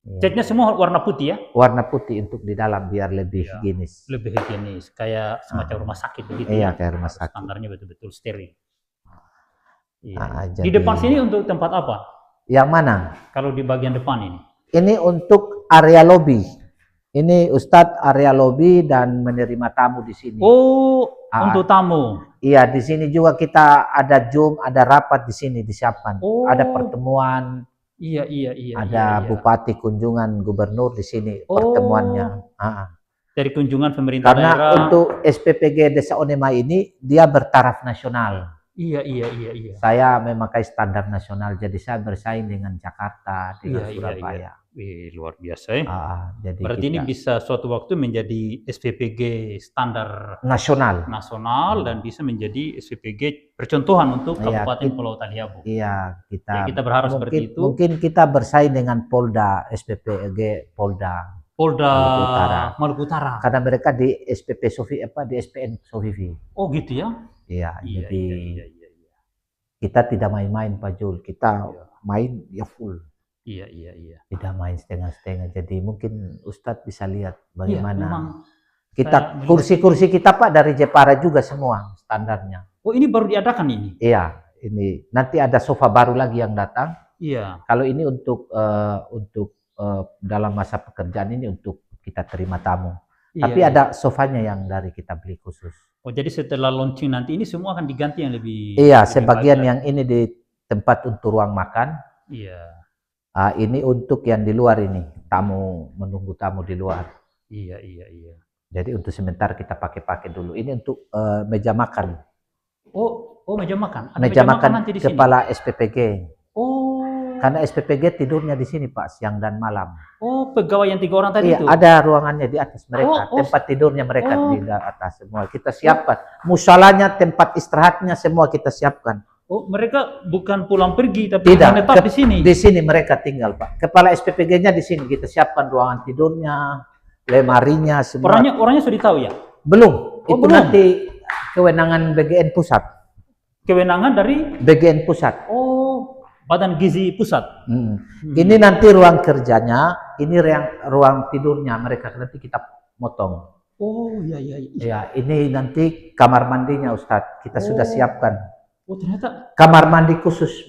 Catnya semua warna putih ya? Warna putih untuk di dalam biar lebih higienis. Lebih higienis, kayak semacam rumah sakit begitu. Iya, kayak rumah sakit. Standarnya betul-betul steril. Jadi, di depan sini untuk tempat apa? Yang mana? Kalau di bagian depan ini? Ini untuk area lobby. Ini Ustadz area lobby dan menerima tamu di sini. Oh, untuk tamu? Iya, di sini juga kita ada Zoom, ada rapat di sini disiapkan. Ada pertemuan. Iya. Ada bupati, kunjungan gubernur di sini pertemuannya. Dari kunjungan pemerintah daerah. Karena untuk SPPG Desa Onema ini dia bertaraf nasional. Iya. Saya memakai standar nasional, jadi saya bersaing dengan Jakarta, dengan Surabaya. Luar biasa ya. Jadi berarti ini bisa suatu waktu menjadi SPPG standar nasional dan bisa menjadi SPPG percontohan untuk Kabupaten Pulau Taliabu. Iya, kita berharap seperti itu. Mungkin kita bersaing dengan Polda, SPPG Polda Maluku Utara. Karena mereka di SPP di SPN Sofivi. Oh gitu ya? Iya. Jadi kita tidak main-main Pak Jul, kita main full. Iya. Tidak main setengah-setengah. Jadi mungkin Ustadz bisa lihat bagaimana kita kursi-kursi kita Pak dari Jepara juga semua standarnya. Oh ini baru diadakan ini? Iya, ini nanti ada sofa baru lagi yang datang. Iya. Kalau ini untuk dalam masa pekerjaan ini untuk kita terima tamu. Tapi ada sofanya yang dari kita beli khusus. Oh jadi setelah launching nanti ini semua akan diganti yang lebih. Iya, sebagian yang ini di tempat untuk ruang makan. Iya. Ini untuk yang di luar ini, tamu menunggu tamu di luar. Iya. Jadi untuk sebentar kita pakai dulu. Ini untuk meja makan. Oh meja makan. Ada meja makan nanti di kepala sini? SPPG. Oh Karena SPPG tidurnya di sini Pak, siang dan malam. Oh, pegawai yang 3 orang tadi Iya, itu? ada ruangannya di atas mereka. Tempat tidurnya mereka di atas semua. Kita siapkan. Musolanya, tempat istirahatnya semua kita siapkan. Oh, mereka bukan pulang pergi, tapi menetap di sini? Di sini mereka tinggal Pak. Kepala SPPG-nya di sini. Kita siapkan ruangan tidurnya, lemarinya, semua. Orangnya sudah tahu ya? Belum. Itu belum. Nanti kewenangan BGN Pusat. Kewenangan dari? BGN Pusat. Oh, Badan Gizi Pusat. Ini nanti ruang kerjanya, ini ruang tidurnya mereka, nanti kita motong. Oh, iya. Ya, ini nanti kamar mandinya Ustadz, kita sudah siapkan. Oh, ternyata kamar mandi khusus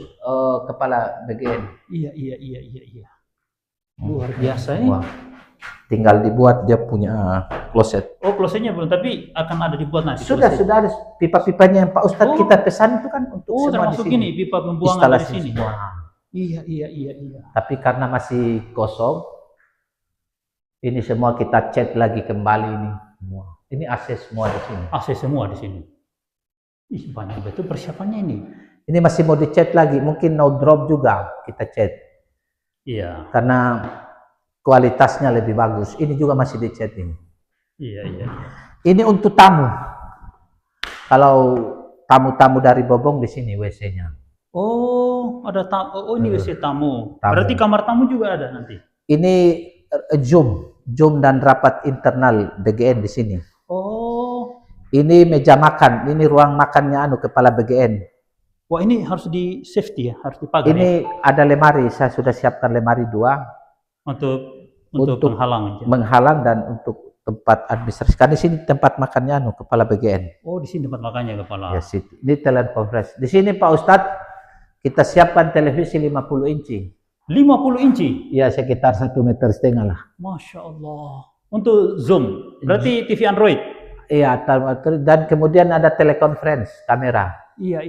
kepala BGN. Iya. Luar biasa ya. Tinggal dibuat, dia punya kloset. Oh, klosetnya belum, tapi akan ada dibuat nanti. Sudah ada pipa-pipanya yang Pak Ustadz kita pesan itu kan untuk semua termasuk di sini. Ini pipa pembuangan dari sini. Semua. Iya. Tapi karena masih kosong, ini semua kita cat lagi kembali ini. Ini AC semua di sini. AC semua di sini. Ih, banyak betul persiapannya ini. Ini masih mau dicat lagi, mungkin no drop juga kita cat. Iya. Karena kualitasnya lebih bagus. Ini juga masih dicat ini. Iya. Ini untuk tamu. Kalau tamu-tamu dari Bobong di sini WC-nya. Oh, ada tamu. Oh, ini WC tamu. Berarti kamar tamu juga ada nanti. Ini Zoom dan rapat internal BGN di sini. Oh. Ini meja makan. Ini ruang makannya kepala BGN. Wah, ini harus di safety ya, harus dipagar. Ini ada lemari. Saya sudah siapkan lemari 2. Untuk menghalang dan untuk tempat administrasi. Karena di sini tempat makannya kepala BGN. Oh, di sini tempat makannya kepala. Ya, ini telekonferensi. Di sini Pak Ustadz kita siapkan televisi 50 inci. 50 inci? Ya, sekitar 1,5 meter lah. Masya Allah. Untuk Zoom, berarti TV Android? Iya, dan kemudian ada telekonferensi, kamera. Iya.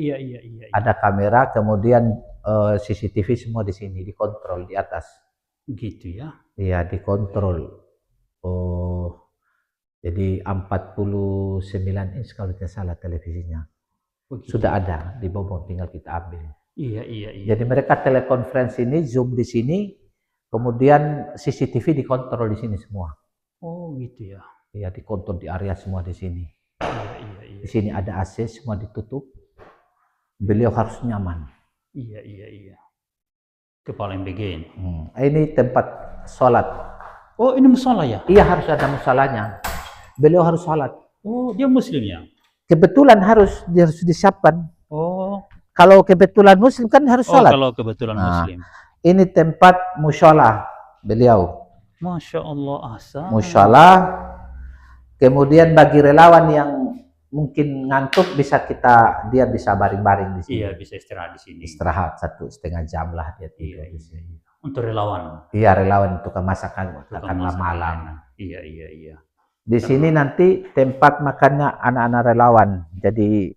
Ada kamera, kemudian CCTV semua di sini, dikontrol di atas. Gitu ya? Iya, dikontrol. Oh, jadi 49 inch kalau tidak salah televisinya. Begitu. Sudah ada di Bobong, tinggal kita ambil. Iya. Jadi mereka telekonferensi ini, Zoom di sini, kemudian CCTV dikontrol di sini semua. Oh, gitu ya? Iya, dikontrol di area semua di sini. Iya. Di sini ada AC, semua ditutup. Beliau harus nyaman. Iya. Kepala MBG ini. Ini tempat sholat. Oh, ini musola ya? Iya, harus ada musolanya. Beliau harus sholat. Oh, dia Muslim ya? Kebetulan harus disiapkan. Oh. Kalau kebetulan Muslim kan harus sholat. Kalau kebetulan Muslim. Ini tempat mushola beliau. Masya Allah, asal. Mushola. Kemudian bagi relawan yang mungkin ngantuk dia bisa baring-baring di sini. Iya, bisa istirahat di sini. Istirahat 1,5 jam lah dia tidur di sini. Untuk relawan. Iya, relawan untuk masakan malam. Iya. Di sini nanti tempat makannya anak-anak relawan. Jadi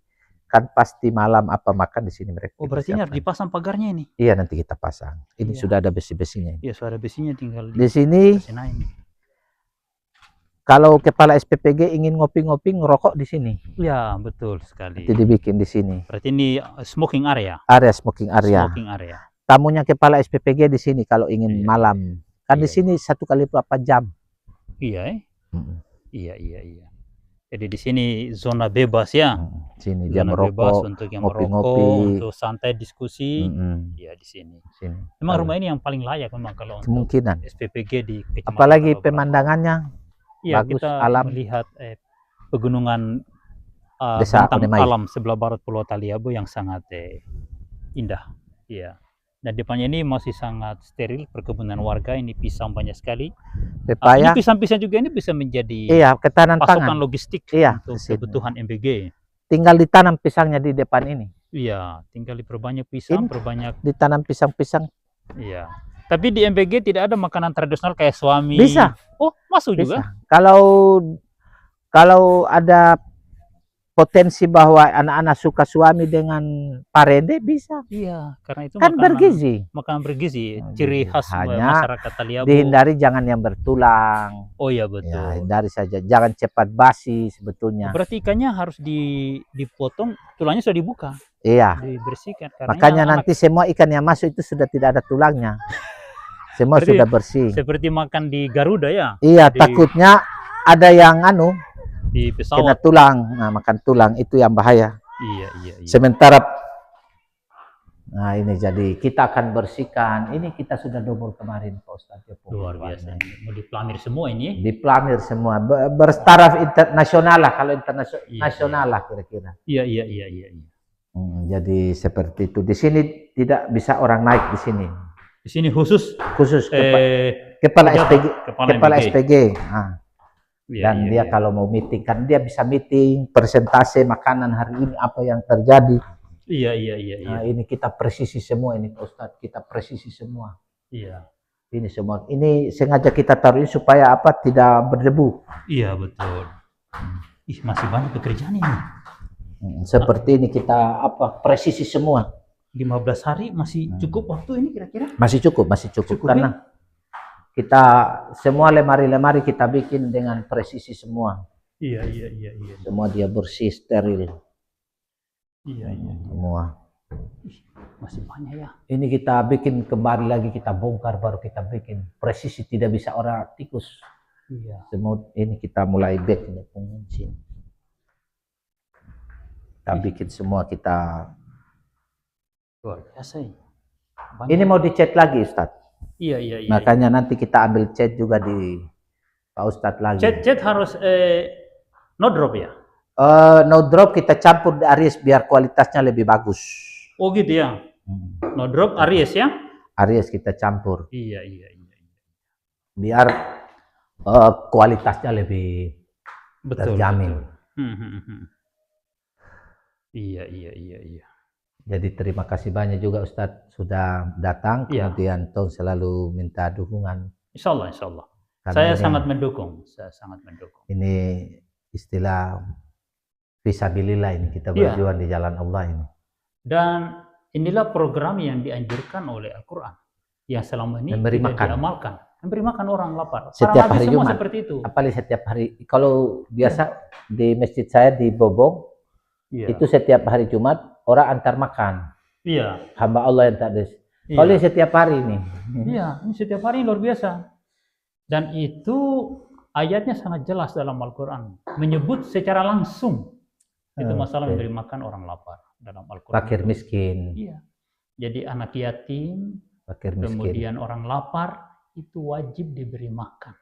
kan pasti malam apa makan di sini mereka. Oh, berarti ini harus dipasang pagarnya ini? Iya, nanti kita pasang. Ini sudah ada besi-besinya. Iya, sudah ada besinya, tinggal di sini. Kalau kepala SPPG ingin ngopi-ngopi, ngerokok di sini. Ya, betul sekali. Nanti dibikin di sini. Berarti ini smoking area? Smoking area. Smoking area. Tamunya kepala SPPG di sini kalau ingin malam. Kan di sini 1 kali 4 jam. Iya, Iya. Jadi di sini zona bebas ya. Sini zona jam bebas merokok, untuk yang ngopi-ngopi, untuk santai diskusi. Iya, di sini. Memang rumah ini yang paling layak memang kalau untuk SPPG di Kecamatan. Apalagi pemandangannya. Iya, bagus, kita alam. melihat pegunungan Desa bentang Onemai. alam sebelah barat Pulau Taliabu yang sangat indah. Iya. Dan depannya ini masih sangat steril, perkebunan warga, ini pisang banyak sekali. Pepaya. Ini pisang-pisang juga ini bisa menjadi ketahanan pasokan pangan logistik untuk kebutuhan MBG. Tinggal ditanam pisangnya di depan ini. Iya, tinggal diperbanyak pisang, ditanam pisang-pisang. Iya. Tapi di MBG tidak ada makanan tradisional kayak suami. Bisa. Oh, masuk bisa juga. Kalau ada potensi bahwa anak-anak suka suami dengan parede bisa. Iya, karena itu Kan bergizi. Makanan bergizi, ciri khas Hanya masyarakat Taliabu. dihindari jangan yang bertulang. Oh iya betul. Ya, hindari saja, jangan cepat basi sebetulnya. Berarti ikannya harus dipotong, tulangnya sudah dibuka. Iya. Dibersihkan. Makanya nanti semua ikan yang masuk itu sudah tidak ada tulangnya. Semua berarti sudah bersih. Seperti makan di Garuda ya? Iya, takutnya ada yang di pesawat kena tulang. Nah, makan tulang itu yang bahaya. Iya. Sementara nah ini jadi kita akan bersihkan. Ini kita sudah double kemarin Pak Ustadz. Luar biasa. Mau diplamir semua ini? Diplamir semua. Bertaraf internasional lah, kalau internasional lah kira-kira. Iya. Jadi seperti itu. Di sini tidak bisa orang naik di sini. Di sini khusus kepala SPG. Nah. Dan dia kalau mau meeting kan dia bisa meeting persentase makanan hari ini apa yang terjadi. Iya. Nah, ini kita presisi semua ini Pak Ustadz, kita presisi semua. Iya. Ini semua. Ini sengaja kita taruh ini supaya apa? Tidak berdebu. Iya, betul. Ih, masih banyak pekerjaan ini. Seperti ini kita presisi semua. 15 hari masih cukup waktu ini kira-kira? Masih cukup karena kita semua lemari-lemari kita bikin dengan presisi semua. Iya. Semua dia bersih, steril. Iya. Semua. Masih banyak ya. Ini kita bikin kembali lagi, kita bongkar baru kita bikin. Presisi tidak bisa orang tikus. Iya. Semua ini kita mulai back ini pengungsi. Kita bikin semua kita. Luar biasa ya. Ini mau dicat lagi Ustadz. Iya. Makanya nanti kita ambil cat juga di Pak Ustadz lagi. Cat harus no drop ya? No drop kita campur di Aries biar kualitasnya lebih bagus. Oh gitu ya? No drop Aries ya? Aries kita campur. Iya. Biar kualitasnya lebih terjamin. Betul. Iya. Jadi terima kasih banyak juga Ustadz sudah datang, kemudian Tong selalu minta dukungan. Insya Allah. Saya sangat mendukung. Ini istilah fisabilillah ini, kita berjuang di jalan Allah ini. Dan inilah program yang dianjurkan oleh Al-Quran yang selama ini tidak diamalkan. Memberi makan orang lapar. Setiap hari Jumat. Seperti itu. Apalagi setiap hari. Kalau biasa di masjid saya di Bobong, itu setiap hari Jumat orang antar makan. Iya. Hamba Allah yang tak ada. Kalau setiap hari ini. Iya, ini setiap hari luar biasa. Dan itu ayatnya sangat jelas dalam Al-Quran. Menyebut secara langsung. Itu masalah memberi makan orang lapar dalam Al-Quran. Fakir miskin. Iya. Jadi anak yatim, fakir miskin. Kemudian orang lapar, itu wajib diberi makan.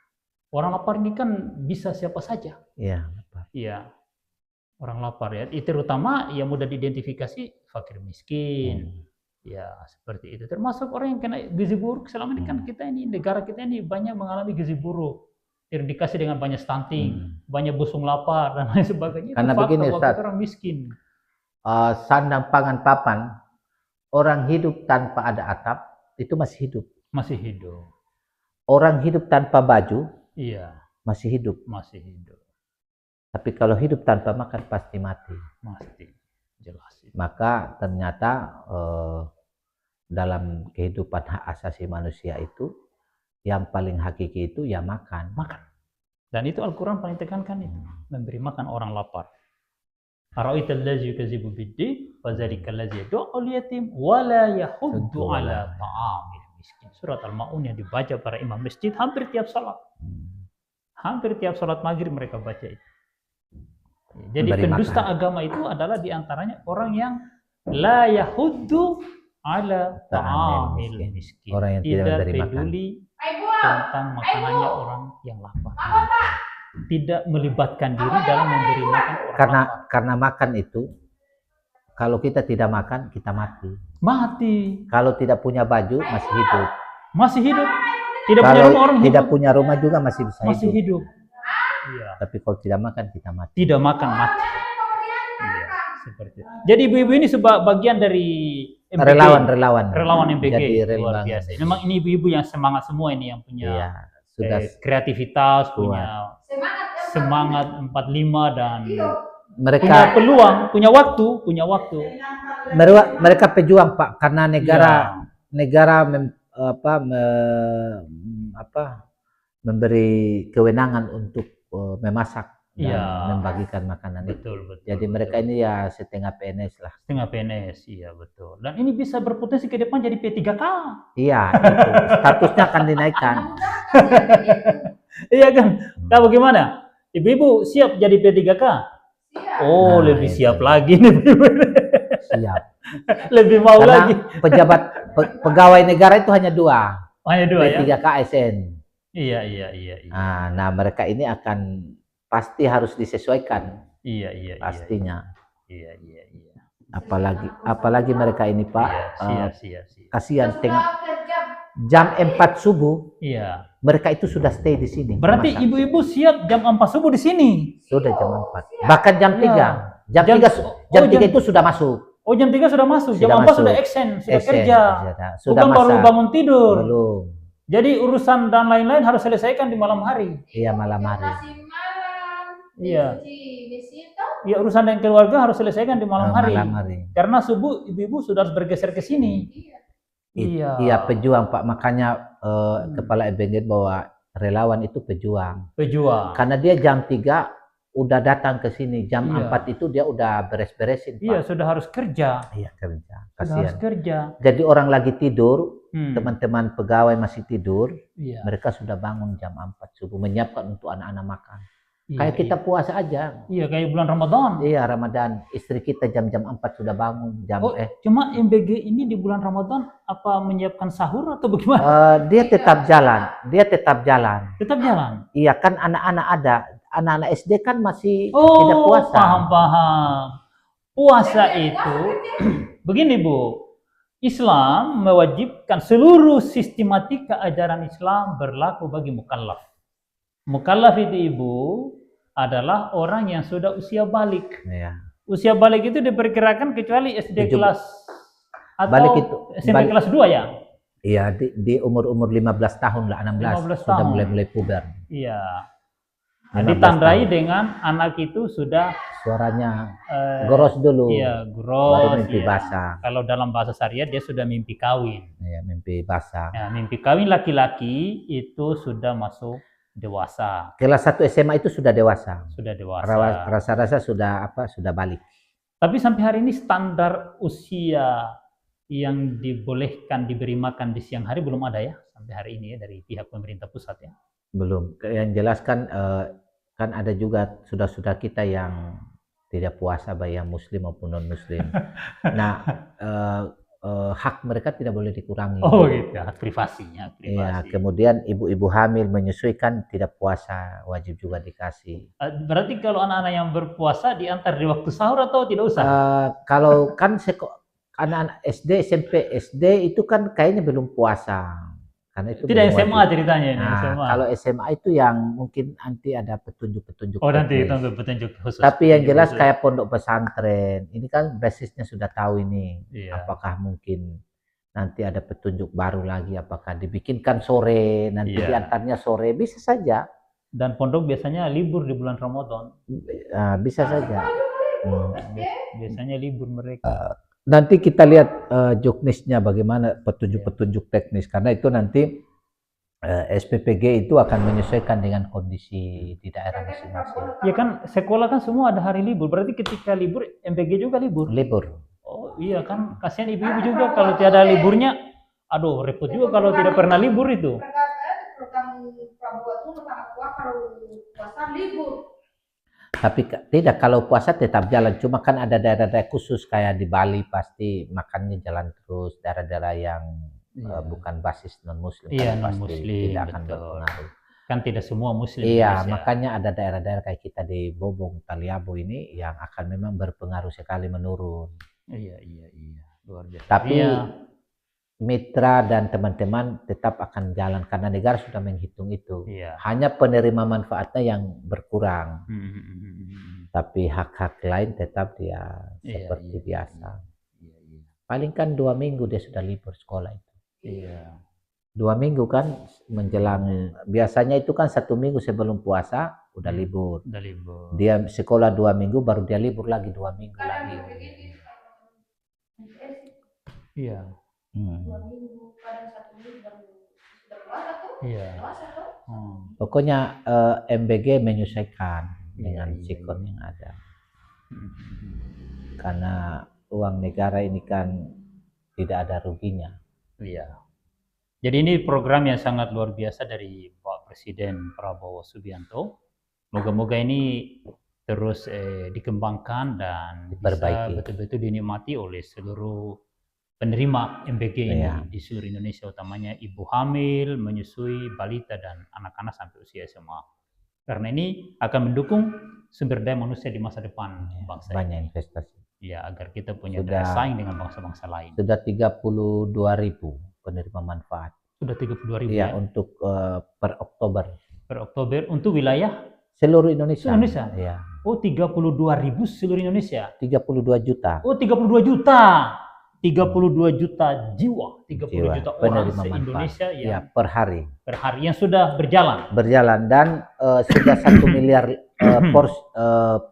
Orang lapar ini kan bisa siapa saja. Iya, lapar. Iya. Orang lapar ya, itu terutama yang mudah diidentifikasi fakir miskin, ya seperti itu. Termasuk orang yang kena gizi buruk. Selama ini kan kita ini negara kita ini banyak mengalami gizi buruk, terindikasi dengan banyak stunting, banyak busung lapar dan lain sebagainya. Karena begini Ustaz, orang miskin. Sandang pangan papan, orang hidup tanpa ada atap itu masih hidup. Masih hidup. Orang hidup tanpa baju, masih hidup. Masih hidup. Tapi kalau hidup tanpa makan pasti mati. Mati, jelas. Maka ternyata dalam kehidupan hak asasi manusia itu yang paling hakiki itu ya makan. Makan. Dan itu Al-Quran paling tekankan itu, memberi makan orang lapar. Ara'aital ladzi yukadzibu bid-din wa dzalikal ladzi yad'ul yatim wa la yahuddu 'ala ta'amil miskin. Surat Al-Maun yang dibaca para imam masjid hampir tiap salat. Hampir tiap salat maghrib mereka baca itu. Jadi pendusta agama itu adalah diantaranya orang yang la yahuddu ala ta'amil miskin. Orang yang tidak peduli tentang makanannya orang yang lapar. Tidak melibatkan diri dalam memberi makan orang lapar. Karena makan itu, kalau kita tidak makan, kita mati. Mati. Kalau tidak punya baju, masih hidup. Masih hidup. Tidak punya rumah, orang tidak hidup. punya rumah juga masih bisa masih hidup. Iya. Tapi kalau tidak makan kita mati. Tidak makan mati. Iya, seperti itu. Jadi ibu-ibu ini sebagian dari MBG, relawan MBG. Jadi luar biasa. Memang ini ibu-ibu yang semangat semua ini, yang punya sudah kreativitas, punya semangat 45 dan mereka punya peluang, punya waktu. Mereka pejuang Pak, karena negara memberi kewenangan untuk memasak dan membagikan makanan itu. Jadi mereka ini ya setengah PNS lah. Setengah PNS, iya betul. Dan ini bisa berpotensi ke depan jadi P3K. Iya, itu statusnya akan dinaikkan. Iya kan? Kak bagaimana? Ibu-ibu siap jadi P3K? Oh, lebih siap lagi nih. Siap. Lebih mau karena lagi. Pegawai negara itu hanya dua. Hanya dua ya? P3K ASN. Iya. Nah, mereka ini akan pasti harus disesuaikan. Iya. Pastinya. Iya. Apalagi mereka ini Pak. Siap. Kasihan tengah jam 4 subuh. Iya. Mereka itu sudah stay di sini. Berarti ibu-ibu siap jam 4 subuh di sini? Sudah jam 4. Bahkan jam 3. Jam 3 itu sudah masuk. Oh, jam 3 sudah masuk. Jam 4 sudah sudah kerja. Sudah bukan baru bangun tidur. Belum. Jadi urusan dan lain-lain harus selesaikan di malam hari. Iya, malam hari. Iya. Ya, urusan dengan keluarga harus selesaikan di malam hari. Karena subuh ibu-ibu sudah harus bergeser ke sini. Iya, pejuang Pak. Makanya Kepala EBG bahwa relawan itu pejuang. Karena dia jam 3 udah datang ke sini, jam 4 itu dia udah beres-beresin Pak. Iya, sudah harus kerja. Iya, kerja. Sudah harus kerja. Jadi orang lagi tidur, teman-teman pegawai masih tidur, mereka sudah bangun jam 4 subuh menyiapkan untuk anak-anak makan. Kayak kita puasa aja. Iya, kayak bulan Ramadan. Iya, Ramadan. Istri kita jam-jam 4 sudah bangun. Cuma MBG ini di bulan Ramadan apa menyiapkan sahur atau bagaimana? Dia tetap jalan. Tetap jalan. Iya, kan anak-anak ada. Anak-anak SD kan masih tidak puasa. Paham. Puasa itu begini Bu. Islam mewajibkan seluruh sistematika ajaran Islam berlaku bagi mukallaf. Mukallaf itu Ibu adalah orang yang sudah usia balik. Iya. Usia balik itu diperkirakan kecuali SD kelas atau balik itu, SMP kelas 2 ya? Iya, di umur 15 tahun lah, 16 sudah mulai puber. Iya. Ditandai dengan anak itu sudah suaranya goros dulu. Iya, goros. Baru mimpi basah. Kalau dalam bahasa syariat dia sudah mimpi kawin. Iya, mimpi basah. Ya, mimpi kawin laki-laki itu sudah masuk dewasa. Kelas 1 SMA itu sudah dewasa. Sudah dewasa. Rasa-rasa sudah balik. Tapi sampai hari ini standar usia yang dibolehkan diberi makan di siang hari belum ada ya sampai hari ini ya dari pihak pemerintah pusat ya. Belum. Yang jelas kan ada juga saudara-saudara kita yang tidak puasa baik yang muslim maupun non muslim. Nah, hak mereka tidak boleh dikurangi. Oh gitu, hak privasinya. Ya, kemudian ibu-ibu hamil menyusui kan tidak puasa, wajib juga dikasih. Berarti kalau anak-anak yang berpuasa diantar di waktu sahur atau tidak usah? Kalau kan anak-anak SD, SMP, SD itu kan kayaknya belum puasa. Karena itu tidak SMA ceritanya ini. Nah, SMA. Kalau SMA itu yang mungkin nanti ada petunjuk-petunjuk. Oh, nanti itu petunjuk khusus. Tapi yang jelas kayak pondok pesantren, ini kan basisnya sudah tahu ini. Iya. Apakah mungkin nanti ada petunjuk baru lagi, apakah dibikinkan sore, nanti diantarnya sore, bisa saja. Dan pondok biasanya libur di bulan Ramadan. Bisa saja. Biasanya libur mereka. Nanti kita lihat juknisnya bagaimana petunjuk-petunjuk teknis, karena itu nanti SPPG itu akan menyesuaikan dengan kondisi di daerah masing-masing. Ya kan sekolah kan semua ada hari libur, berarti ketika libur MPG juga libur. Oh iya kan, kasihan ibu-ibu juga kalau tiada liburnya, aduh repot juga kalau tidak pernah libur itu. Tapi tidak, kalau puasa tetap jalan, cuma kan ada daerah-daerah khusus kayak di Bali pasti makannya jalan terus, daerah-daerah yang bukan basis non muslim pasti tidak akan berpengaruh. Kan tidak semua muslim. Iya, makanya ada daerah-daerah kayak kita di Bobong, Taliabo ini yang akan memang berpengaruh sekali menurun. Iya, luar biasa. Tapi mitra dan teman-teman tetap akan jalan karena negara sudah menghitung itu. Hanya penerima manfaatnya yang berkurang. Tapi hak-hak lain tetap dia seperti biasa. Paling kan 2 minggu dia sudah libur sekolah itu. 2 minggu kan menjelang, biasanya itu kan 1 minggu sebelum puasa udah libur. Udah libur. Dia sekolah 2 minggu, baru dia libur lagi 2 minggu lagi. Iya. 2 minggu, kadang 1 minggu sudah puasa tuh. Iya. Puasa tuh. Pokoknya MBG menyesuaikan Iya, dengan iya, sikon iya. yang ada. Karena uang negara ini kan tidak ada ruginya. Iya. Jadi ini program yang sangat luar biasa dari Pak Presiden Prabowo Subianto. Moga-moga ini terus dikembangkan dan bisa Diperbaiki. betul-betul dinikmati oleh seluruh penerima MBG ini Iya. di seluruh Indonesia, utamanya ibu hamil, menyusui, balita, dan anak-anak sampai usia SMA. Karena ini akan mendukung sumber daya manusia di masa depan bangsa Banyak ini. investasi. Ya, agar kita punya Sudah- daya saing dengan bangsa-bangsa lain. Sudah 32.000 penerima manfaat. Sudah 32.000 Iya, ya untuk per Oktober. per Oktober untuk wilayah Seluruh Indonesia. Seluruh Indonesia? Iya. Oh, 32.000 seluruh Indonesia. 32 juta. Oh, 32 juta. 32 juta jiwa, 30 jiwa juta orang penerima se-Indonesia manfaat. yang Ya, per hari. per hari yang sudah berjalan. Berjalan dan sudah 1 miliar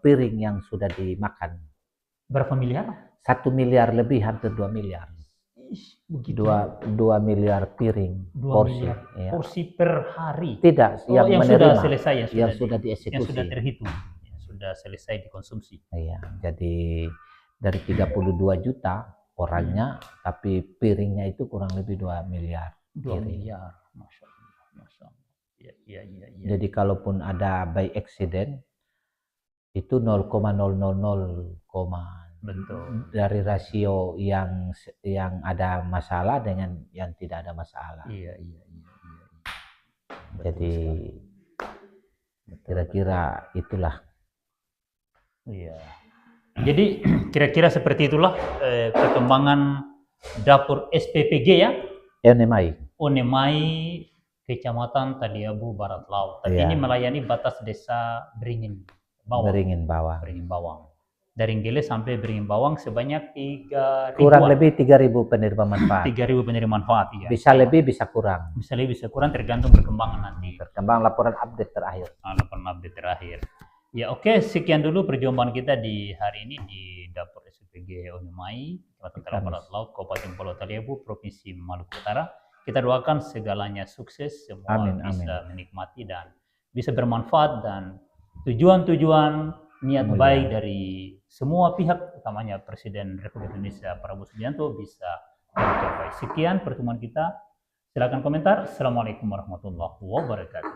piring yang sudah dimakan. Berapa miliar? 1 miliar lebih, hampir 2 miliar. Ih, begitu. 2 miliar piring 2 porsi. miliar Ya. porsi per hari. Tidak, Oh, yang yang menerima, sudah selesai, yang sudah yang dieksekusi. sudah terhitung, yang sudah selesai dikonsumsi. Iya, jadi dari 32 juta orangnya, tapi piringnya itu kurang lebih 2 miliar. 2 piring. miliar, masya Allah, masya Allah. Iya, iya, iya. Ya. Jadi kalaupun ada by accident itu 0,000, Betul. dari rasio yang ada masalah dengan yang tidak ada masalah. Iya, iya, iya, iya. Betul Jadi sekali. kira-kira itulah. Iya. Jadi kira-kira seperti itulah perkembangan dapur SPPG ya, NMI. Onemai, Kecamatan Taliabu Barat Laut. Tapi Iya. ini melayani batas desa Beringin Bawang. Beringin bawah. Beringin Bawang. Dari Nggele sampai Beringin Bawang sebanyak 3.000. Kurang lebih 3.000 penerima manfaat. 3.000 penerima manfaat ya. Bisa lebih, bisa kurang. Bisa lebih, bisa kurang tergantung perkembangan nanti. Berkembang laporan update terakhir. Laporan update terakhir. Ya oke, sekian dulu perjumpaan kita di hari ini di dapur SPPG Onemai, Kecamatan Taliabu Barat Laut, Kabupaten Pulau Taliabu, Provinsi Maluku Utara. Kita doakan segalanya sukses, semua Amin, bisa menikmati dan bisa bermanfaat, dan tujuan-tujuan niat Mulia. baik dari semua pihak, utamanya Presiden Republik Indonesia Prabowo Subianto bisa tercapai. Sekian pertemuan kita. Silakan komentar. Assalamualaikum warahmatullahi wabarakatuh.